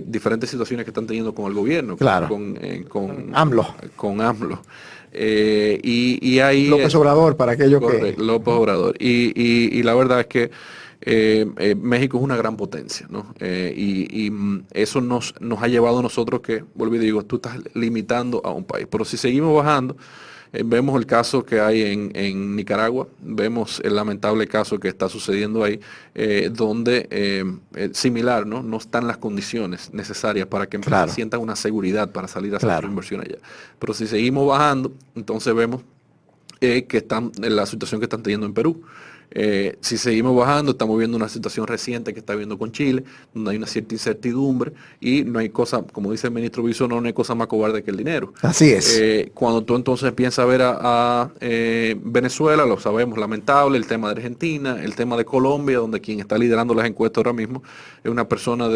diferentes situaciones que están teniendo con el gobierno, claro, con AMLO. Con AMLO. Y ahí, López Obrador, para aquellos correcto, que... López Obrador. Y la verdad es que México es una gran potencia, ¿no? Eso nos ha llevado a nosotros que, vuelvo y digo, tú estás limitando a un país. Pero si seguimos bajando, vemos el caso que hay en Nicaragua, vemos el lamentable caso que está sucediendo ahí, donde similar, ¿no? No están las condiciones necesarias para que empresas sientan una seguridad para salir a hacer su inversión allá. Pero si seguimos bajando, entonces vemos que están en la situación que están teniendo en Perú. Si seguimos bajando, estamos viendo una situación reciente que está viendo con Chile, donde hay una cierta incertidumbre y no hay cosa, como dice el ministro Bisonó, no hay cosa más cobarde que el dinero. Así es. Cuando tú entonces empiezas a ver a Venezuela, lo sabemos, lamentable, el tema de Argentina, el tema de Colombia, donde quien está liderando las encuestas ahora mismo es una persona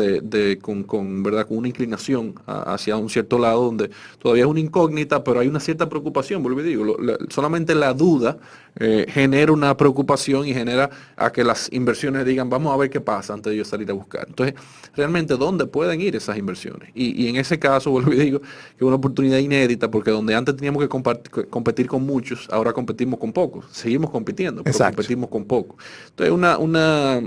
con ¿verdad?, con una inclinación hacia un cierto lado, donde todavía es una incógnita, pero hay una cierta preocupación, vuelvo y digo, solamente la duda genera una preocupación y genera a que las inversiones digan, vamos a ver qué pasa antes de yo salir a buscar. Entonces, realmente, ¿dónde pueden ir esas inversiones? Y en ese caso, vuelvo y digo, que es una oportunidad inédita, porque donde antes teníamos que competir con muchos, ahora competimos con pocos. Seguimos compitiendo, pero competimos con pocos. Entonces, una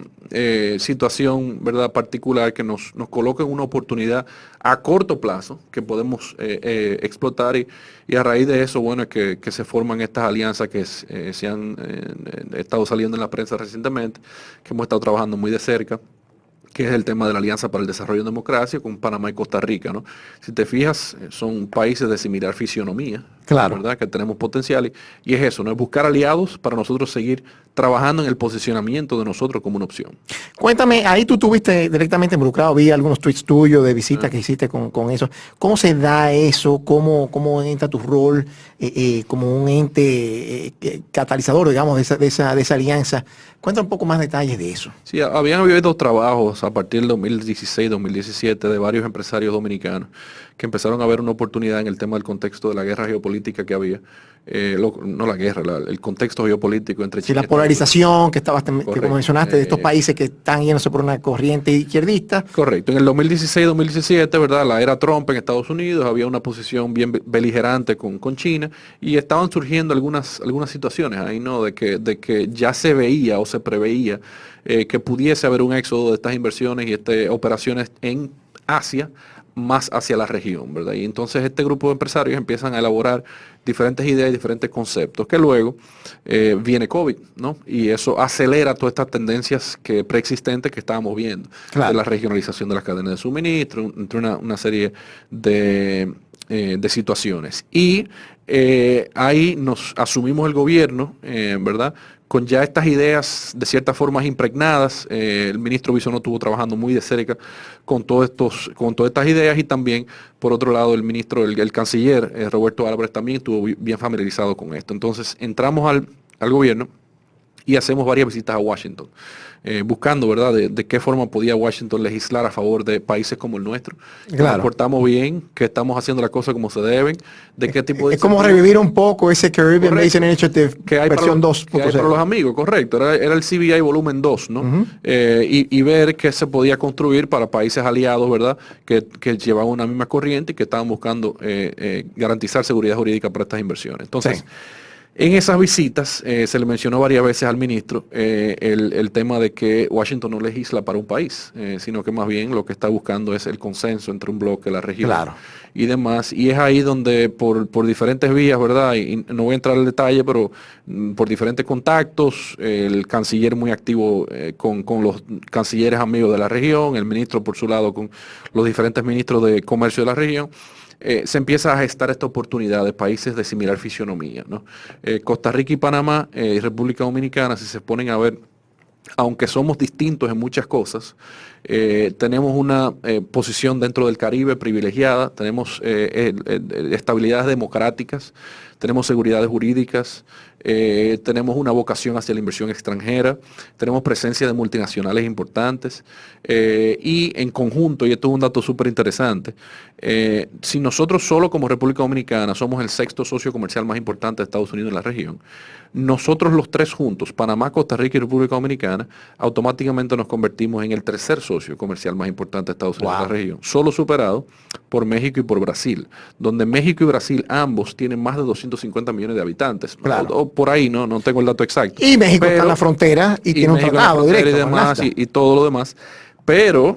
situación, ¿verdad?, particular que nos coloca en una oportunidad a corto plazo que podemos explotar y a raíz de eso, bueno, es que se forman estas alianzas que se han estado saliendo en la prensa recientemente, que hemos estado trabajando muy de cerca, que es el tema de la Alianza para el Desarrollo y Democracia con Panamá y Costa Rica, ¿no? Si te fijas, son países de similar fisionomía, claro, ¿verdad?, que tenemos potencial y es eso, ¿no? Es buscar aliados para nosotros seguir trabajando en el posicionamiento de nosotros como una opción. Cuéntame, ahí tú estuviste directamente involucrado, vi algunos tweets tuyos de visitas que hiciste con eso. ¿Cómo se da eso? ¿Cómo entra tu rol como un ente catalizador, digamos, de esa alianza? Cuéntame un poco más detalles de eso. Sí, habían habido trabajos a partir del 2016, 2017 de varios empresarios dominicanos que empezaron a ver una oportunidad en el tema del contexto de la guerra geopolítica que había. No la guerra, el contexto geopolítico entre China y la polarización que como mencionaste, de estos países que están yéndose por una corriente izquierdista. Correcto. En el 2016-2017, ¿verdad? La era Trump en Estados Unidos, había una posición bien beligerante con China y estaban surgiendo algunas situaciones ahí, ¿no? De que ya se veía o se preveía que pudiese haber un éxodo de estas inversiones y operaciones en Asia más hacia la región, ¿verdad? Y entonces este grupo de empresarios empiezan a elaborar diferentes ideas y diferentes conceptos, que luego viene COVID, ¿no? Y eso acelera todas estas tendencias preexistentes que estábamos viendo, de la regionalización de las cadenas de suministro, entre una serie de situaciones. Y ahí nos asumimos el gobierno, ¿verdad?, con ya estas ideas de cierta forma impregnadas. El ministro Bisonó estuvo trabajando muy de cerca con todas estas ideas y también, por otro lado, el canciller Roberto Álvarez también estuvo bien familiarizado con esto. Entonces entramos al gobierno y hacemos varias visitas a Washington, buscando, ¿verdad?, de qué forma podía Washington legislar a favor de países como el nuestro. Claro. Nos portamos bien, que estamos haciendo las cosas como se deben, de qué tipo de... Es como revivir un poco ese Caribbean Basin Initiative versión 2.0. Que hay para los amigos, correcto. Era el CBI volumen 2, ¿no? Y ver qué se podía construir para países aliados, ¿verdad?, que llevaban una misma corriente y que estaban buscando garantizar seguridad jurídica para estas inversiones. Entonces... Sí. En esas visitas se le mencionó varias veces al ministro el tema de que Washington no legisla para un país, sino que más bien lo que está buscando es el consenso entre un bloque, la región y demás. Y es ahí donde por diferentes vías, ¿verdad? Y no voy a entrar en detalle, pero por diferentes contactos, el canciller muy activo con los cancilleres amigos de la región, el ministro por su lado con los diferentes ministros de comercio de la región, se empieza a gestar esta oportunidad de países de similar fisionomía, ¿no? Costa Rica y Panamá y República Dominicana, si se ponen a ver, aunque somos distintos en muchas cosas, tenemos una posición dentro del Caribe privilegiada, tenemos estabilidades democráticas, tenemos seguridades jurídicas, tenemos una vocación hacia la inversión extranjera, tenemos presencia de multinacionales importantes y en conjunto, y esto es un dato súper interesante, si nosotros solo como República Dominicana somos el sexto socio comercial más importante de Estados Unidos en la región, nosotros los tres juntos, Panamá, Costa Rica y República Dominicana, automáticamente nos convertimos en el tercer socio comercial más importante de Estados Unidos en la región, solo superado por México y por Brasil, donde México y Brasil ambos tienen más de 250 millones de habitantes. Claro. O por ahí, no tengo el dato exacto. Y México está en la frontera y tiene un tratado directo. Y demás, y todo lo demás. Pero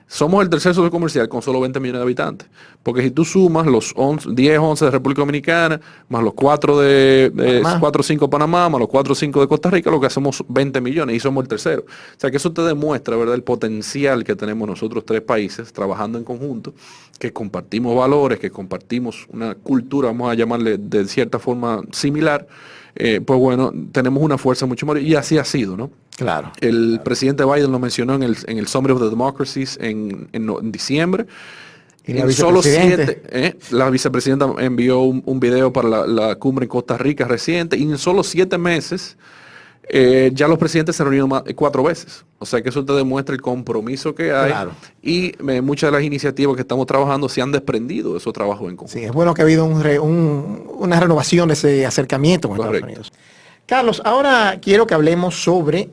somos el tercer socio comercial con solo 20 millones de habitantes. Porque si tú sumas los 10, 11 de República Dominicana, más los 4 o 5 de Panamá, más los 4 o 5 de Costa Rica, lo que hacemos 20 millones y somos el tercero. O sea que eso te demuestra, ¿verdad?, el potencial que tenemos nosotros tres países trabajando en conjunto, que compartimos valores, que compartimos una cultura, vamos a llamarle de cierta forma similar. Pues bueno, tenemos una fuerza mucho mayor y así ha sido, ¿no? Claro. El presidente Biden lo mencionó en el Summit of the Democracies en diciembre. ¿Y la vicepresidenta? La vicepresidenta envió un video para la cumbre en Costa Rica reciente y en solo 7 meses ya los presidentes se reunieron 4 veces. O sea que eso te demuestra el compromiso que hay y muchas de las iniciativas que estamos trabajando se han desprendido de esos trabajos en conjunto. Sí, es bueno que ha habido una renovación de ese acercamiento con Estados Unidos. Carlos, ahora quiero que hablemos sobre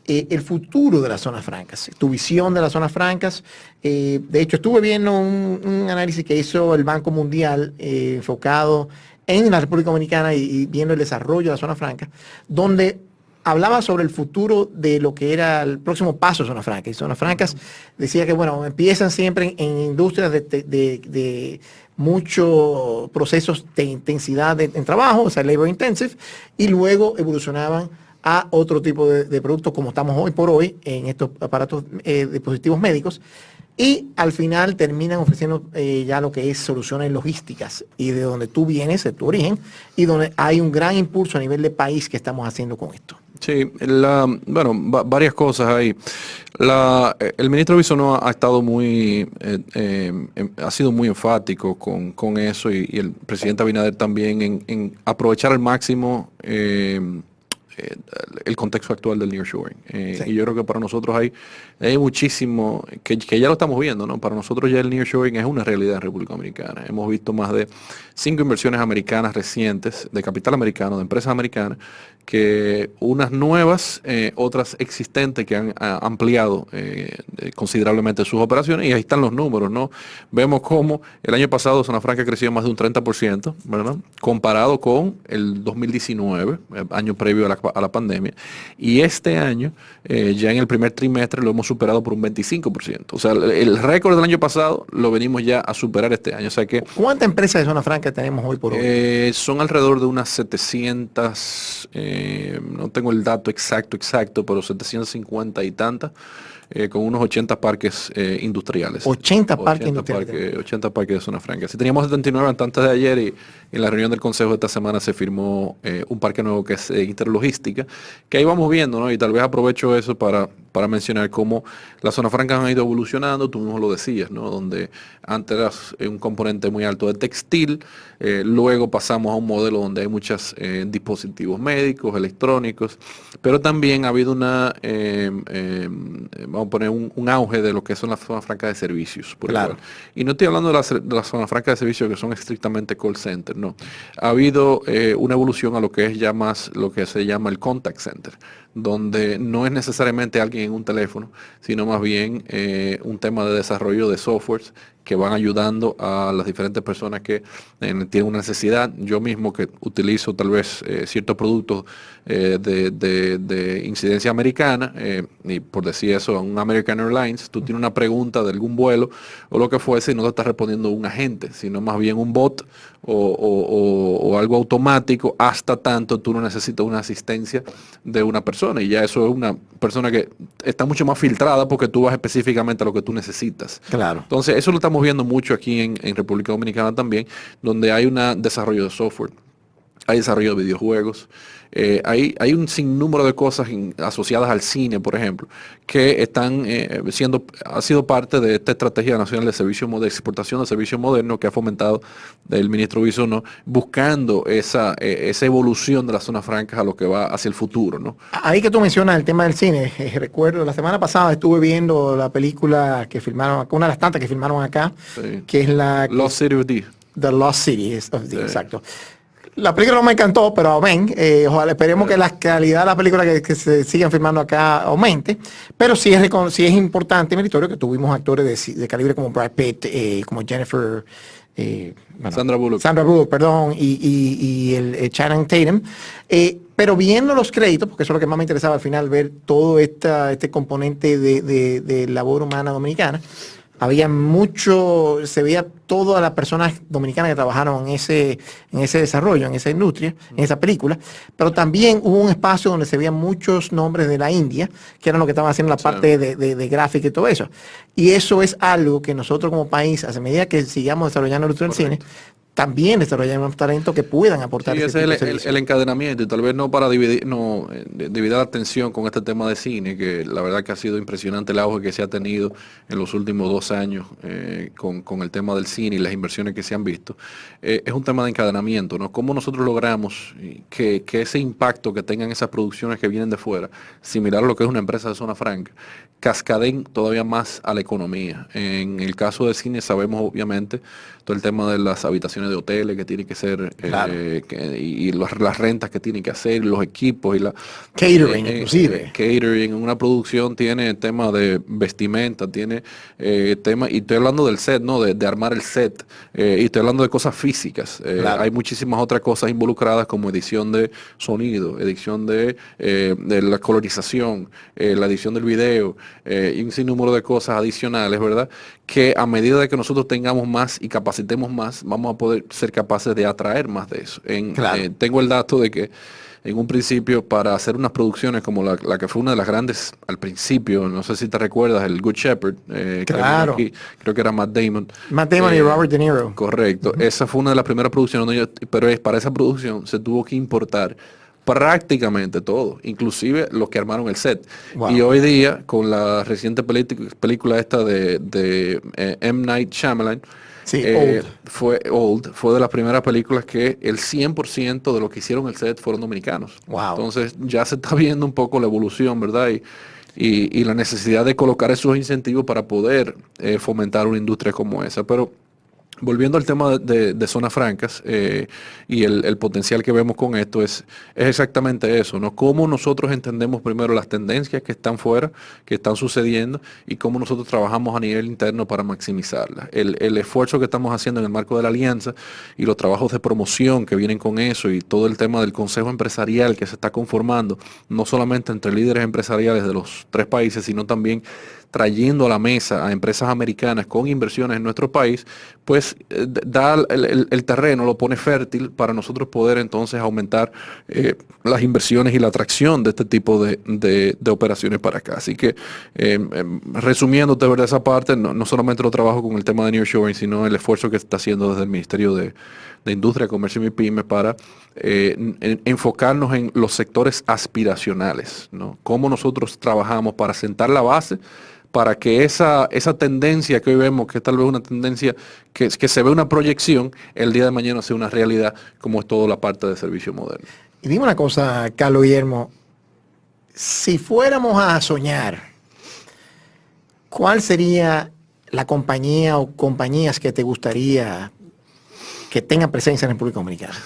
el futuro de las zonas francas, tu visión de las zonas francas. De hecho, estuve viendo un análisis que hizo el Banco Mundial enfocado en la República Dominicana y viendo el desarrollo de las zonas francas, donde hablaba sobre el futuro de lo que era el próximo paso de zonas francas. Y zonas francas decía que, bueno, empiezan siempre en industrias de muchos procesos de intensidad en trabajo, o sea, labor intensive, y luego evolucionaban a otro tipo de productos como estamos hoy por hoy en estos aparatos dispositivos médicos, y al final terminan ofreciendo ya lo que es soluciones logísticas, y de donde tú vienes, de tu origen, y donde hay un gran impulso a nivel de país que estamos haciendo con esto. Sí, bueno, varias cosas ahí. El ministro Bisonó ha estado ha sido muy enfático con eso y el presidente Abinader también en aprovechar al máximo el contexto actual del nearshoring. Sí. Y yo creo que para nosotros hay muchísimo, que ya lo estamos viendo, ¿no? Para nosotros ya el nearshoring es una realidad en República Dominicana. Hemos visto más de 5 inversiones americanas recientes, de capital americano, de empresas americanas, que unas nuevas, otras existentes que han ampliado considerablemente sus operaciones, y ahí están los números, ¿no? Vemos cómo el año pasado Zona Franca creció más de un 30%, ¿verdad? Comparado con el 2019, año previo a la pandemia, y este año, ya en el primer trimestre, lo hemos superado por un 25%. O sea, el récord del año pasado lo venimos ya a superar este año. O sea que, ¿cuántas empresas de Zona Franca tenemos hoy por hoy? son alrededor de unas 700, no tengo el dato exacto, pero 750 y tantas, con unos 80 parques industriales. 80 parques industriales. 80 parques de Zona Franca. Si teníamos 79 antes de ayer, y en la reunión del Consejo de esta semana se firmó un parque nuevo que es Interlogística, que ahí vamos viendo, ¿no? Y tal vez aprovecho eso para mencionar cómo las Zonas Francas han ido evolucionando, tú mismo lo decías, ¿no? Donde antes era un componente muy alto de textil, luego pasamos a un modelo donde hay muchos dispositivos médicos, electrónicos, pero también ha habido vamos a poner un auge de lo que son las zonas francas de servicios. Claro. Igual. Y no estoy hablando de las zonas francas de servicios que son estrictamente call center, no. Ha habido una evolución a lo que es ya más lo que se llama el contact center, donde no es necesariamente alguien en un teléfono, sino más bien un tema de desarrollo de softwares que van ayudando a las diferentes personas que tienen una necesidad. Yo mismo que utilizo tal vez ciertos productos de incidencia americana, y por decir eso, un American Airlines, tú tienes una pregunta de algún vuelo o lo que fuese y no te está respondiendo un agente, sino más bien un bot o algo automático, hasta tanto tú no necesitas una asistencia de una persona, y ya eso es una persona que está mucho más filtrada porque tú vas específicamente a lo que tú necesitas. Claro. Entonces eso lo estamos viendo mucho aquí en República Dominicana también, donde hay un desarrollo de software, hay desarrollo de videojuegos, hay un sinnúmero de cosas asociadas al cine, por ejemplo, que están ha sido parte de esta estrategia nacional de de exportación de servicios modernos que ha fomentado el ministro Bisonó, buscando esa evolución de las zonas francas a lo que va hacia el futuro, ¿no? Ahí que tú mencionas el tema del cine, recuerdo, la semana pasada estuve viendo la película que filmaron acá, una de las tantas que filmaron acá, Sí. que es Lost City of D. The Lost City, Sí. exacto. La película no me encantó, pero amén. Ojalá esperemos que la calidad de la película que se sigan filmando acá aumente. Pero sí es importante, meritorio, que tuvimos actores de calibre como Brad Pitt, como Jennifer... Sandra Bullock, perdón, y el Channing Tatum. Pero viendo los créditos, porque eso es lo que más me interesaba al final, ver todo este componente de labor humana dominicana. Había se veía todas las personas dominicanas que trabajaron en ese desarrollo, en esa industria, en esa película, pero también hubo un espacio donde se veían muchos nombres de la India, que eran los que estaban haciendo la parte de gráfica y todo eso. Y eso es algo que nosotros como país, a medida que sigamos desarrollando el cine, también desarrollamos talentos que puedan aportar. Sí, ese es el encadenamiento, y tal vez no para dividir la atención con este tema de cine, que la verdad que ha sido impresionante el auge que se ha tenido en los últimos 2 años con el tema del cine y las inversiones que se han visto. Es un tema de encadenamiento, ¿no? Cómo nosotros logramos que ese impacto que tengan esas producciones que vienen de fuera, similar a lo que es una empresa de zona franca, cascaden todavía más a la economía. En el caso del cine sabemos obviamente todo el tema de las habitaciones de hoteles que tienen que ser, claro, y las rentas que tienen que hacer, los equipos y la catering, inclusive. Catering, una producción tiene tema de vestimenta, tiene tema, y estoy hablando del set, ¿no? De armar el set, y estoy hablando de cosas físicas. Claro. Hay muchísimas otras cosas involucradas como edición de sonido, edición de la colorización, la edición del video, y un sinnúmero de cosas adicionales, ¿verdad? Que a medida de que nosotros tengamos más y capacitemos más, vamos a poder ser capaces de atraer más de eso. Claro. Tengo el dato de que en un principio, para hacer unas producciones como la que fue una de las grandes al principio, no sé si te recuerdas, el Good Shepherd, claro, creo que era Matt Damon. Y Robert De Niro. Correcto, esa fue una de las primeras producciones, pero para esa producción se tuvo que importar prácticamente todo, inclusive los que armaron el set. Wow. Y hoy día, con la reciente película esta de M. Night Shyamalan, Sí, fue de las primeras películas que el 100% de lo que hicieron el set fueron dominicanos. Wow. Entonces ya se está viendo un poco la evolución, ¿verdad? Y la necesidad de colocar esos incentivos para poder fomentar una industria como esa. Pero volviendo al tema de zonas francas y el potencial que vemos con esto es exactamente eso, ¿no? Cómo nosotros entendemos primero las tendencias que están fuera, que están sucediendo, y cómo nosotros trabajamos a nivel interno para maximizarlas. El esfuerzo que estamos haciendo en el marco de la alianza y los trabajos de promoción que vienen con eso, y todo el tema del consejo empresarial que se está conformando, no solamente entre líderes empresariales de los 3 países, sino también trayendo a la mesa a empresas americanas con inversiones en nuestro país, pues da el terreno, lo pone fértil para nosotros poder entonces aumentar las inversiones y la atracción de este tipo de operaciones para acá. Así que, resumiéndote, ¿verdad?, esa parte, no solamente lo trabajo con el tema de nearshoring, sino el esfuerzo que se está haciendo desde el Ministerio de Industria, Comercio y Pymes para enfocarnos en los sectores aspiracionales, ¿no? Cómo nosotros trabajamos para sentar la base para que esa tendencia que hoy vemos, que es tal vez una tendencia que se ve una proyección, el día de mañana sea una realidad, como es toda la parte de servicio moderno. Y dime una cosa, Carlos Guillermo, si fuéramos a soñar, ¿cuál sería la compañía o compañías que te gustaría que tengan presencia en República Dominicana?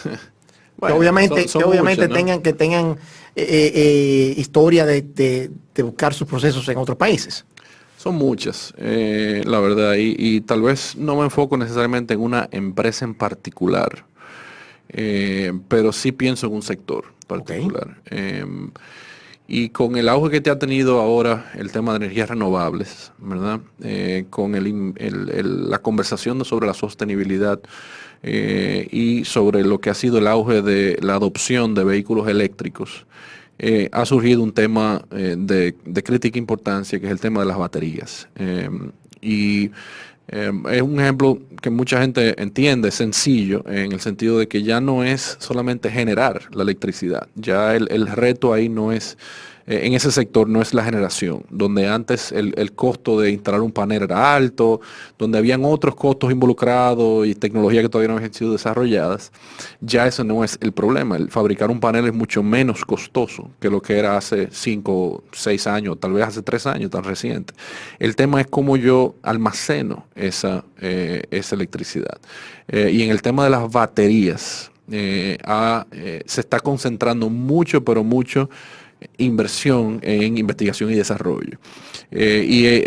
Bueno, que obviamente muchas, ¿no? tengan historia de buscar sus procesos en otros países. Son muchas, la verdad, y tal vez no me enfoco necesariamente en una empresa en particular, pero sí pienso en un sector particular. Okay. Y con el auge que te ha tenido ahora el tema de energías renovables, ¿verdad? Con la conversación sobre la sostenibilidad y sobre lo que ha sido el auge de la adopción de vehículos eléctricos, ha surgido un tema de crítica importancia, que es el tema de las baterías. Es un ejemplo que mucha gente entiende, sencillo, en el sentido de que ya no es solamente generar la electricidad, ya el reto ahí no es, en ese sector no es la generación, donde antes el costo de instalar un panel era alto, donde habían otros costos involucrados y tecnologías que todavía no habían sido desarrolladas. Ya ese no es el problema. El fabricar un panel es mucho menos costoso que lo que era hace 5, 6 años, tal vez hace 3 años, tan reciente. El tema es cómo yo almaceno esa electricidad. Y en el tema de las baterías, se está concentrando mucho, pero mucho, inversión en investigación y desarrollo.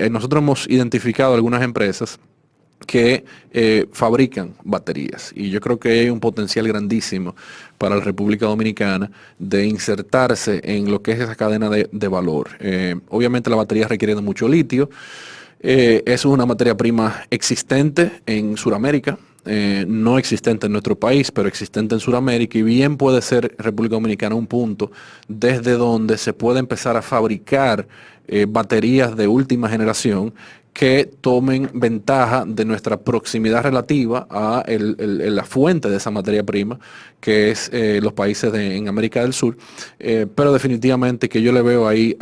Nosotros hemos identificado algunas empresas que fabrican baterías, y yo creo que hay un potencial grandísimo para la República Dominicana de insertarse en lo que es esa cadena de valor. Obviamente la batería requiere de mucho litio. Es una materia prima existente en Sudamérica, no existente en nuestro país, pero existente en Sudamérica, y bien puede ser República Dominicana un punto desde donde se puede empezar a fabricar baterías de última generación que tomen ventaja de nuestra proximidad relativa a la fuente de esa materia prima, que es los países en América del Sur, pero definitivamente que yo le veo ahí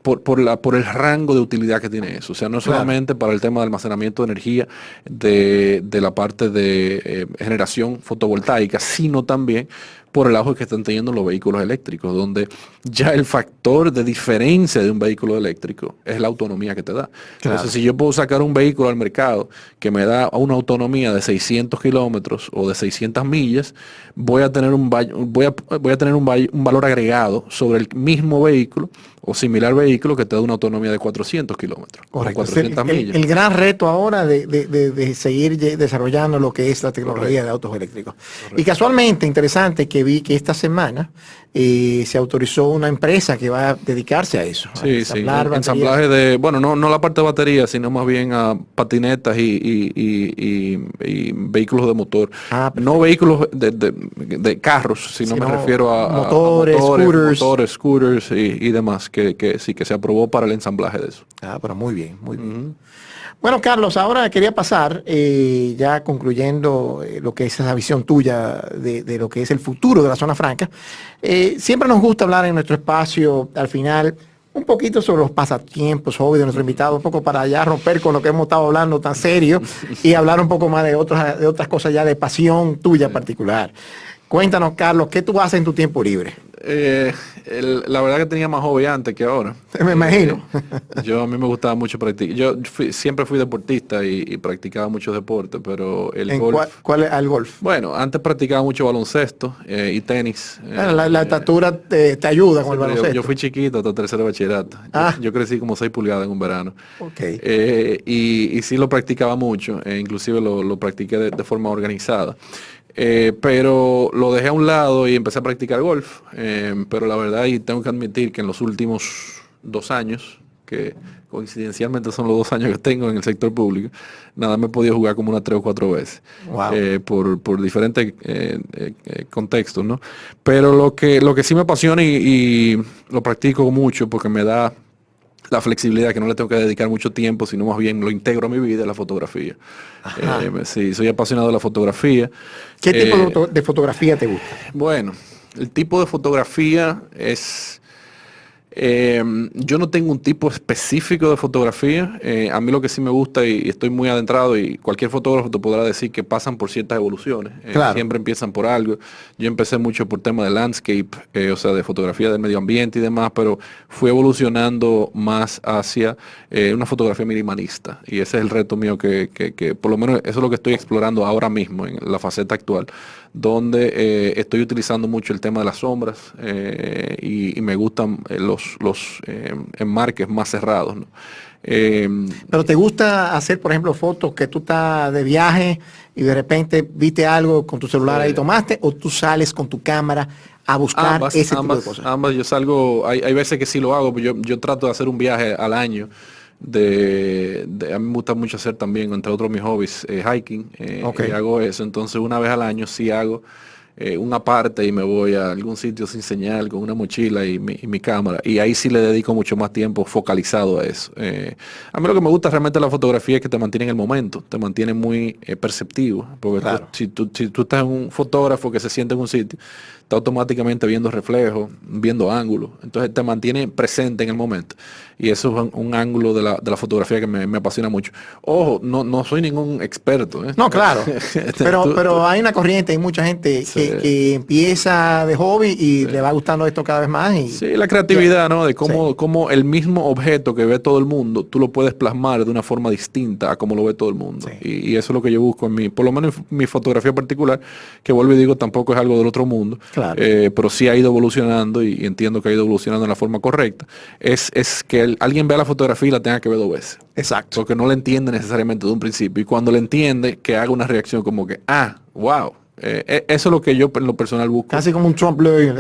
por el rango de utilidad que tiene eso. O sea, no solamente para el tema de almacenamiento de energía de la parte de generación fotovoltaica, sino también por el auge que están teniendo los vehículos eléctricos, donde ya el factor de diferencia de un vehículo eléctrico es la autonomía que te da. Claro. Entonces, si yo puedo sacar un vehículo al mercado que me da una autonomía de 600 kilómetros o de 600 millas, voy a tener un valor agregado sobre el mismo vehículo o similar vehículo que te da una autonomía de 400 kilómetros. Correcto. 400 millas. El gran reto ahora de seguir desarrollando lo que es la tecnología de autos eléctricos. Correcto. Y casualmente, interesante que vi que esta semana se autorizó una empresa que va a dedicarse a eso. Sí, ensamblaje de, bueno, no la parte de batería, sino más bien a patinetas y vehículos de motor. No vehículos de carros, sino me refiero a motores, scooters y demás, que sí, que se aprobó para el ensamblaje de eso. Ah, pero muy bien, muy bien. Bueno, Carlos, ahora quería pasar, ya concluyendo lo que es esa visión tuya de lo que es el futuro de la zona franca. Siempre nos gusta hablar en nuestro espacio, al final, un poquito sobre los pasatiempos, hobbies de nuestro invitado, un poco para ya romper con lo que hemos estado hablando tan serio y hablar un poco más de otras cosas ya de pasión tuya particular. Cuéntanos, Carlos, ¿qué tú haces en tu tiempo libre? La verdad que tenía más hobby antes que ahora. Me imagino. A mí me gustaba mucho practicar. Siempre fui deportista y practicaba muchos deportes, pero el golf... ¿Cuál es el golf? Bueno, antes practicaba mucho baloncesto y tenis. Bueno, la estatura te ayuda con el baloncesto. Yo fui chiquito hasta tercero de bachillerato. Yo crecí como 6 pulgadas en un verano. Okay. Y sí lo practicaba mucho, inclusive lo practiqué de forma organizada. Pero lo dejé a un lado y empecé a practicar golf. Pero la verdad, y tengo que admitir que en los últimos 2 años, que coincidencialmente son los 2 años que tengo en el sector público, nada me he podido jugar como unas 3 o 4 veces. Wow. Por diferentes contextos, ¿no? Pero lo que sí me apasiona y lo practico mucho porque me da la flexibilidad, que no le tengo que dedicar mucho tiempo, sino más bien lo integro a mi vida, es la fotografía. Sí, soy apasionado de la fotografía. ¿Qué tipo de fotografía te gusta? Bueno, el tipo de fotografía es... yo no tengo un tipo específico de fotografía. A mí lo que sí me gusta y estoy muy adentrado, y cualquier fotógrafo te podrá decir que pasan por ciertas evoluciones. Claro. Siempre empiezan por algo. Yo empecé mucho por tema de landscape, o sea, de fotografía del medio ambiente y demás, pero fui evolucionando más hacia una fotografía minimalista. Y ese es el reto mío que por lo menos eso es lo que estoy explorando ahora mismo en la faceta actual, donde estoy utilizando mucho el tema de las sombras y me gustan los enmarques más cerrados, ¿no? Pero te gusta hacer, por ejemplo, fotos que tú estás de viaje y de repente viste algo con tu celular ahí tomaste, o tú sales con tu cámara a buscar ese tipo de cosas. Ambas, yo salgo, hay veces que sí lo hago, pero yo trato de hacer un viaje al año. A mí me gusta mucho hacer también, entre otros mis hobbies, hiking. Okay. Y hago eso, entonces una vez al año sí hago una parte y me voy a algún sitio sin señal con una mochila y mi cámara, y ahí sí le dedico mucho más tiempo focalizado a eso. A mí lo que me gusta realmente de la fotografía es que te mantiene en el momento, te mantiene muy perceptivo, porque claro. si tú estás en un fotógrafo que se siente en un sitio, está automáticamente viendo reflejos, viendo ángulos, entonces te mantiene presente en el momento, y eso es un ángulo de la fotografía que me apasiona mucho. Ojo, no soy ningún experto, ¿eh? No, claro, pero hay una corriente, hay mucha gente que empieza de hobby y le va gustando esto cada vez más. Sí, la creatividad, ¿no? De cómo el mismo objeto que ve todo el mundo, tú lo puedes plasmar de una forma distinta a como lo ve todo el mundo. Sí. Y eso es lo que yo busco por lo menos en mi fotografía particular, que vuelvo y digo, tampoco es algo del otro mundo. Claro. Pero sí ha ido evolucionando, y entiendo que ha ido evolucionando en la forma correcta. Es que alguien vea la fotografía y la tenga que ver 2 veces. Exacto. Porque no la entiende necesariamente de un principio. Y cuando la entiende, que haga una reacción como que, wow. Eso es lo que yo en lo personal busco. Casi como un Trump Lawyer.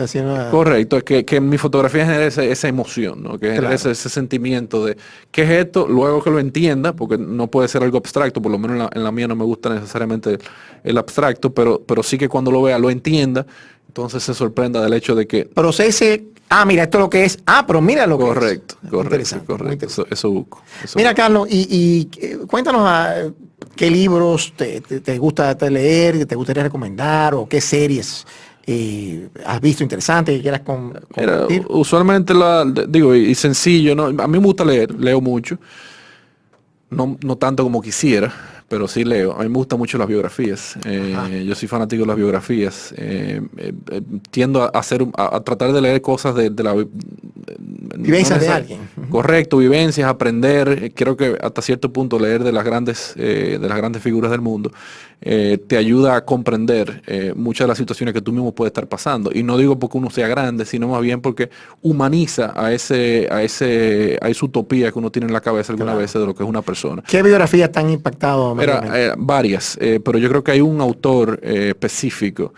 Correcto, es que mi fotografía genere esa emoción, ¿no? Que genere ese sentimiento de ¿qué es esto? Luego que lo entienda, porque no puede ser algo abstracto, por lo menos en la mía no me gusta necesariamente el abstracto, pero sí que cuando lo vea lo entienda, entonces se sorprenda del hecho de que... Procese, mira, esto es lo que es, pero mira lo que es. Correcto. Eso busco. Mira, Carlos, y cuéntanos qué libros te gusta leer, te gustaría recomendar, o qué series has visto interesantes que quieras compartir. Usualmente y sencillo, ¿no? A mí me gusta leer, leo mucho, no tanto como quisiera, pero sí leo. A mí me gustan mucho las biografías. Yo soy fanático de las biografías. Tiendo a tratar de leer cosas de la vivencias de alguien. Correcto, vivencias, aprender. Creo que hasta cierto punto leer de las grandes figuras del mundo te ayuda a comprender muchas de las situaciones que tú mismo puedes estar pasando. Y no digo porque uno sea grande, sino más bien porque humaniza a esa utopía que uno tiene en la cabeza alguna vez de lo que es una persona. ¿Qué biografías te han impactado? obviamente. Varias, pero yo creo que hay un autor específico.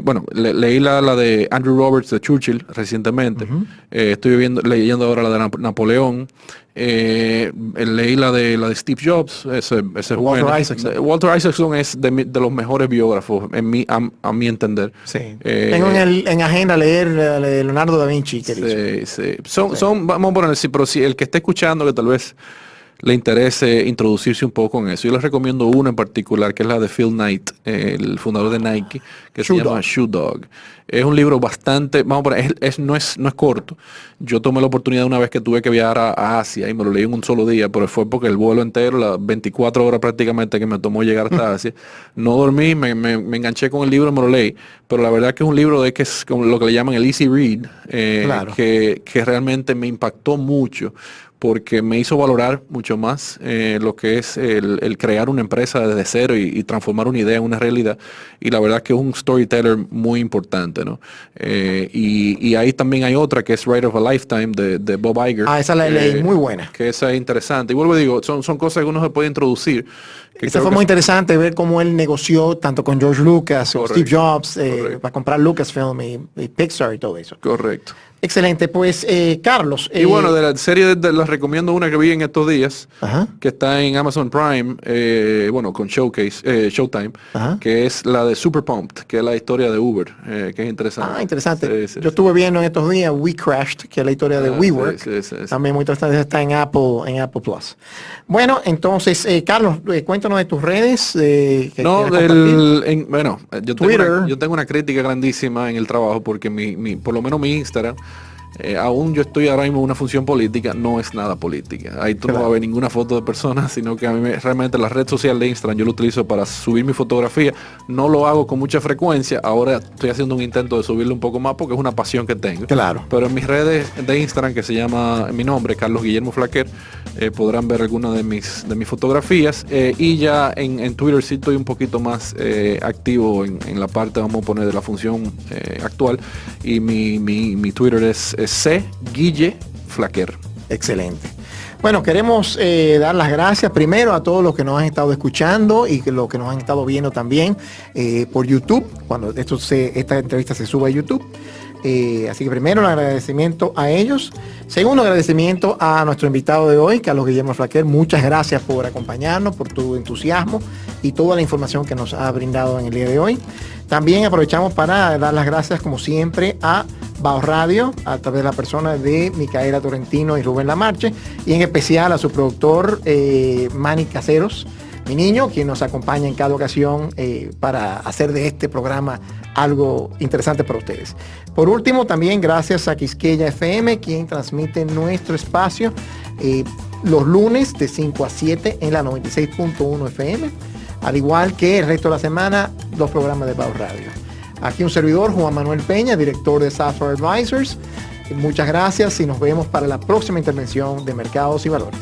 Bueno, leí la de Andrew Roberts de Churchill recientemente. Estoy leyendo ahora la de Napoleón. Leí la de Steve Jobs. Ese es Walter bueno. Isaacson. Walter Isaacson es de los mejores biógrafos a mi entender. Sí. Tengo en agenda leer la de Leonardo da Vinci. Sí. Vamos a poner así, pero si el que esté escuchando que tal vez le interese introducirse un poco en eso. Yo les recomiendo una en particular, que es la de Phil Knight, el fundador de Nike, que se llama Shoe Dog. Es un libro bastante, vamos a poner, no es corto. Yo tomé la oportunidad una vez que tuve que viajar a Asia y me lo leí en un solo día, pero fue porque el vuelo entero, las 24 horas prácticamente que me tomó llegar hasta Asia, no dormí, me enganché con el libro y me lo leí. Pero la verdad que es un libro que es como lo que le llaman el easy read, Claro. que realmente me impactó mucho, porque me hizo valorar mucho más lo que es el crear una empresa desde cero y transformar una idea en una realidad. Y la verdad que es un storyteller muy importante, ¿no? Y ahí también hay otra que es Writer of a Lifetime de Bob Iger. Esa la leí, muy buena. Que esa es interesante. Y vuelvo a digo, son cosas que uno se puede introducir. Esa fue muy interesante ver cómo él negoció tanto con George Lucas o Steve Jobs para comprar Lucasfilm y Pixar y todo eso. Correcto. Excelente, pues Carlos. Y bueno, de la serie les recomiendo una que vi en estos días, Ajá. que está en Amazon Prime, bueno, con Showtime, Ajá. que es la de Super Pumped, que es la historia de Uber, que es interesante. Ah, interesante. Sí. Yo estuve viendo en estos días We Crashed, que es la historia de WeWork. Sí. También muy interesante, está en Apple Plus. Bueno, entonces, Carlos, cuéntanos de tus redes. No, bueno, Twitter. yo tengo una crítica grandísima en el trabajo porque por lo menos mi Instagram, aún yo estoy ahora mismo en una función política, no es nada política. Ahí tú no vas a ver ninguna foto de personas, sino que a mí realmente la red social de Instagram yo lo utilizo para subir mi fotografía. No lo hago con mucha frecuencia. Ahora estoy haciendo un intento de subirlo un poco más porque es una pasión que tengo. Claro. Pero en mis redes de Instagram, que se llama mi nombre, Carlos Guillermo Flaquer, podrán ver algunas de mis fotografías. Y ya en Twitter sí estoy un poquito más activo en la parte, vamos a poner, de la función actual. Y mi Twitter es C. Guille Flaquer. Excelente. Bueno, queremos dar las gracias primero a todos los que nos han estado escuchando y los que nos han estado viendo también por YouTube, cuando esta entrevista se sube a YouTube. Así que primero un agradecimiento a ellos. Segundo, agradecimiento a nuestro invitado de hoy, Carlos Guillermo Flaquer. Muchas gracias por acompañarnos, por tu entusiasmo y toda la información que nos ha brindado en el día de hoy. También aprovechamos para dar las gracias, como siempre, a Bao Radio, a través de la persona de Micaela Torrentino y Rubén Lamarche, y en especial a su productor Manny Caseros, mi niño, quien nos acompaña en cada ocasión para hacer de este programa algo interesante para ustedes. Por último, también gracias a Quisqueya FM, quien transmite nuestro espacio los lunes de 5 a 7 en la 96.1 FM, al igual que el resto de la semana, los programas de Bao Radio. Aquí un servidor, Juan Manuel Peña, director de Sapphire Advisors. Muchas gracias y nos vemos para la próxima intervención de Mercados y Valores.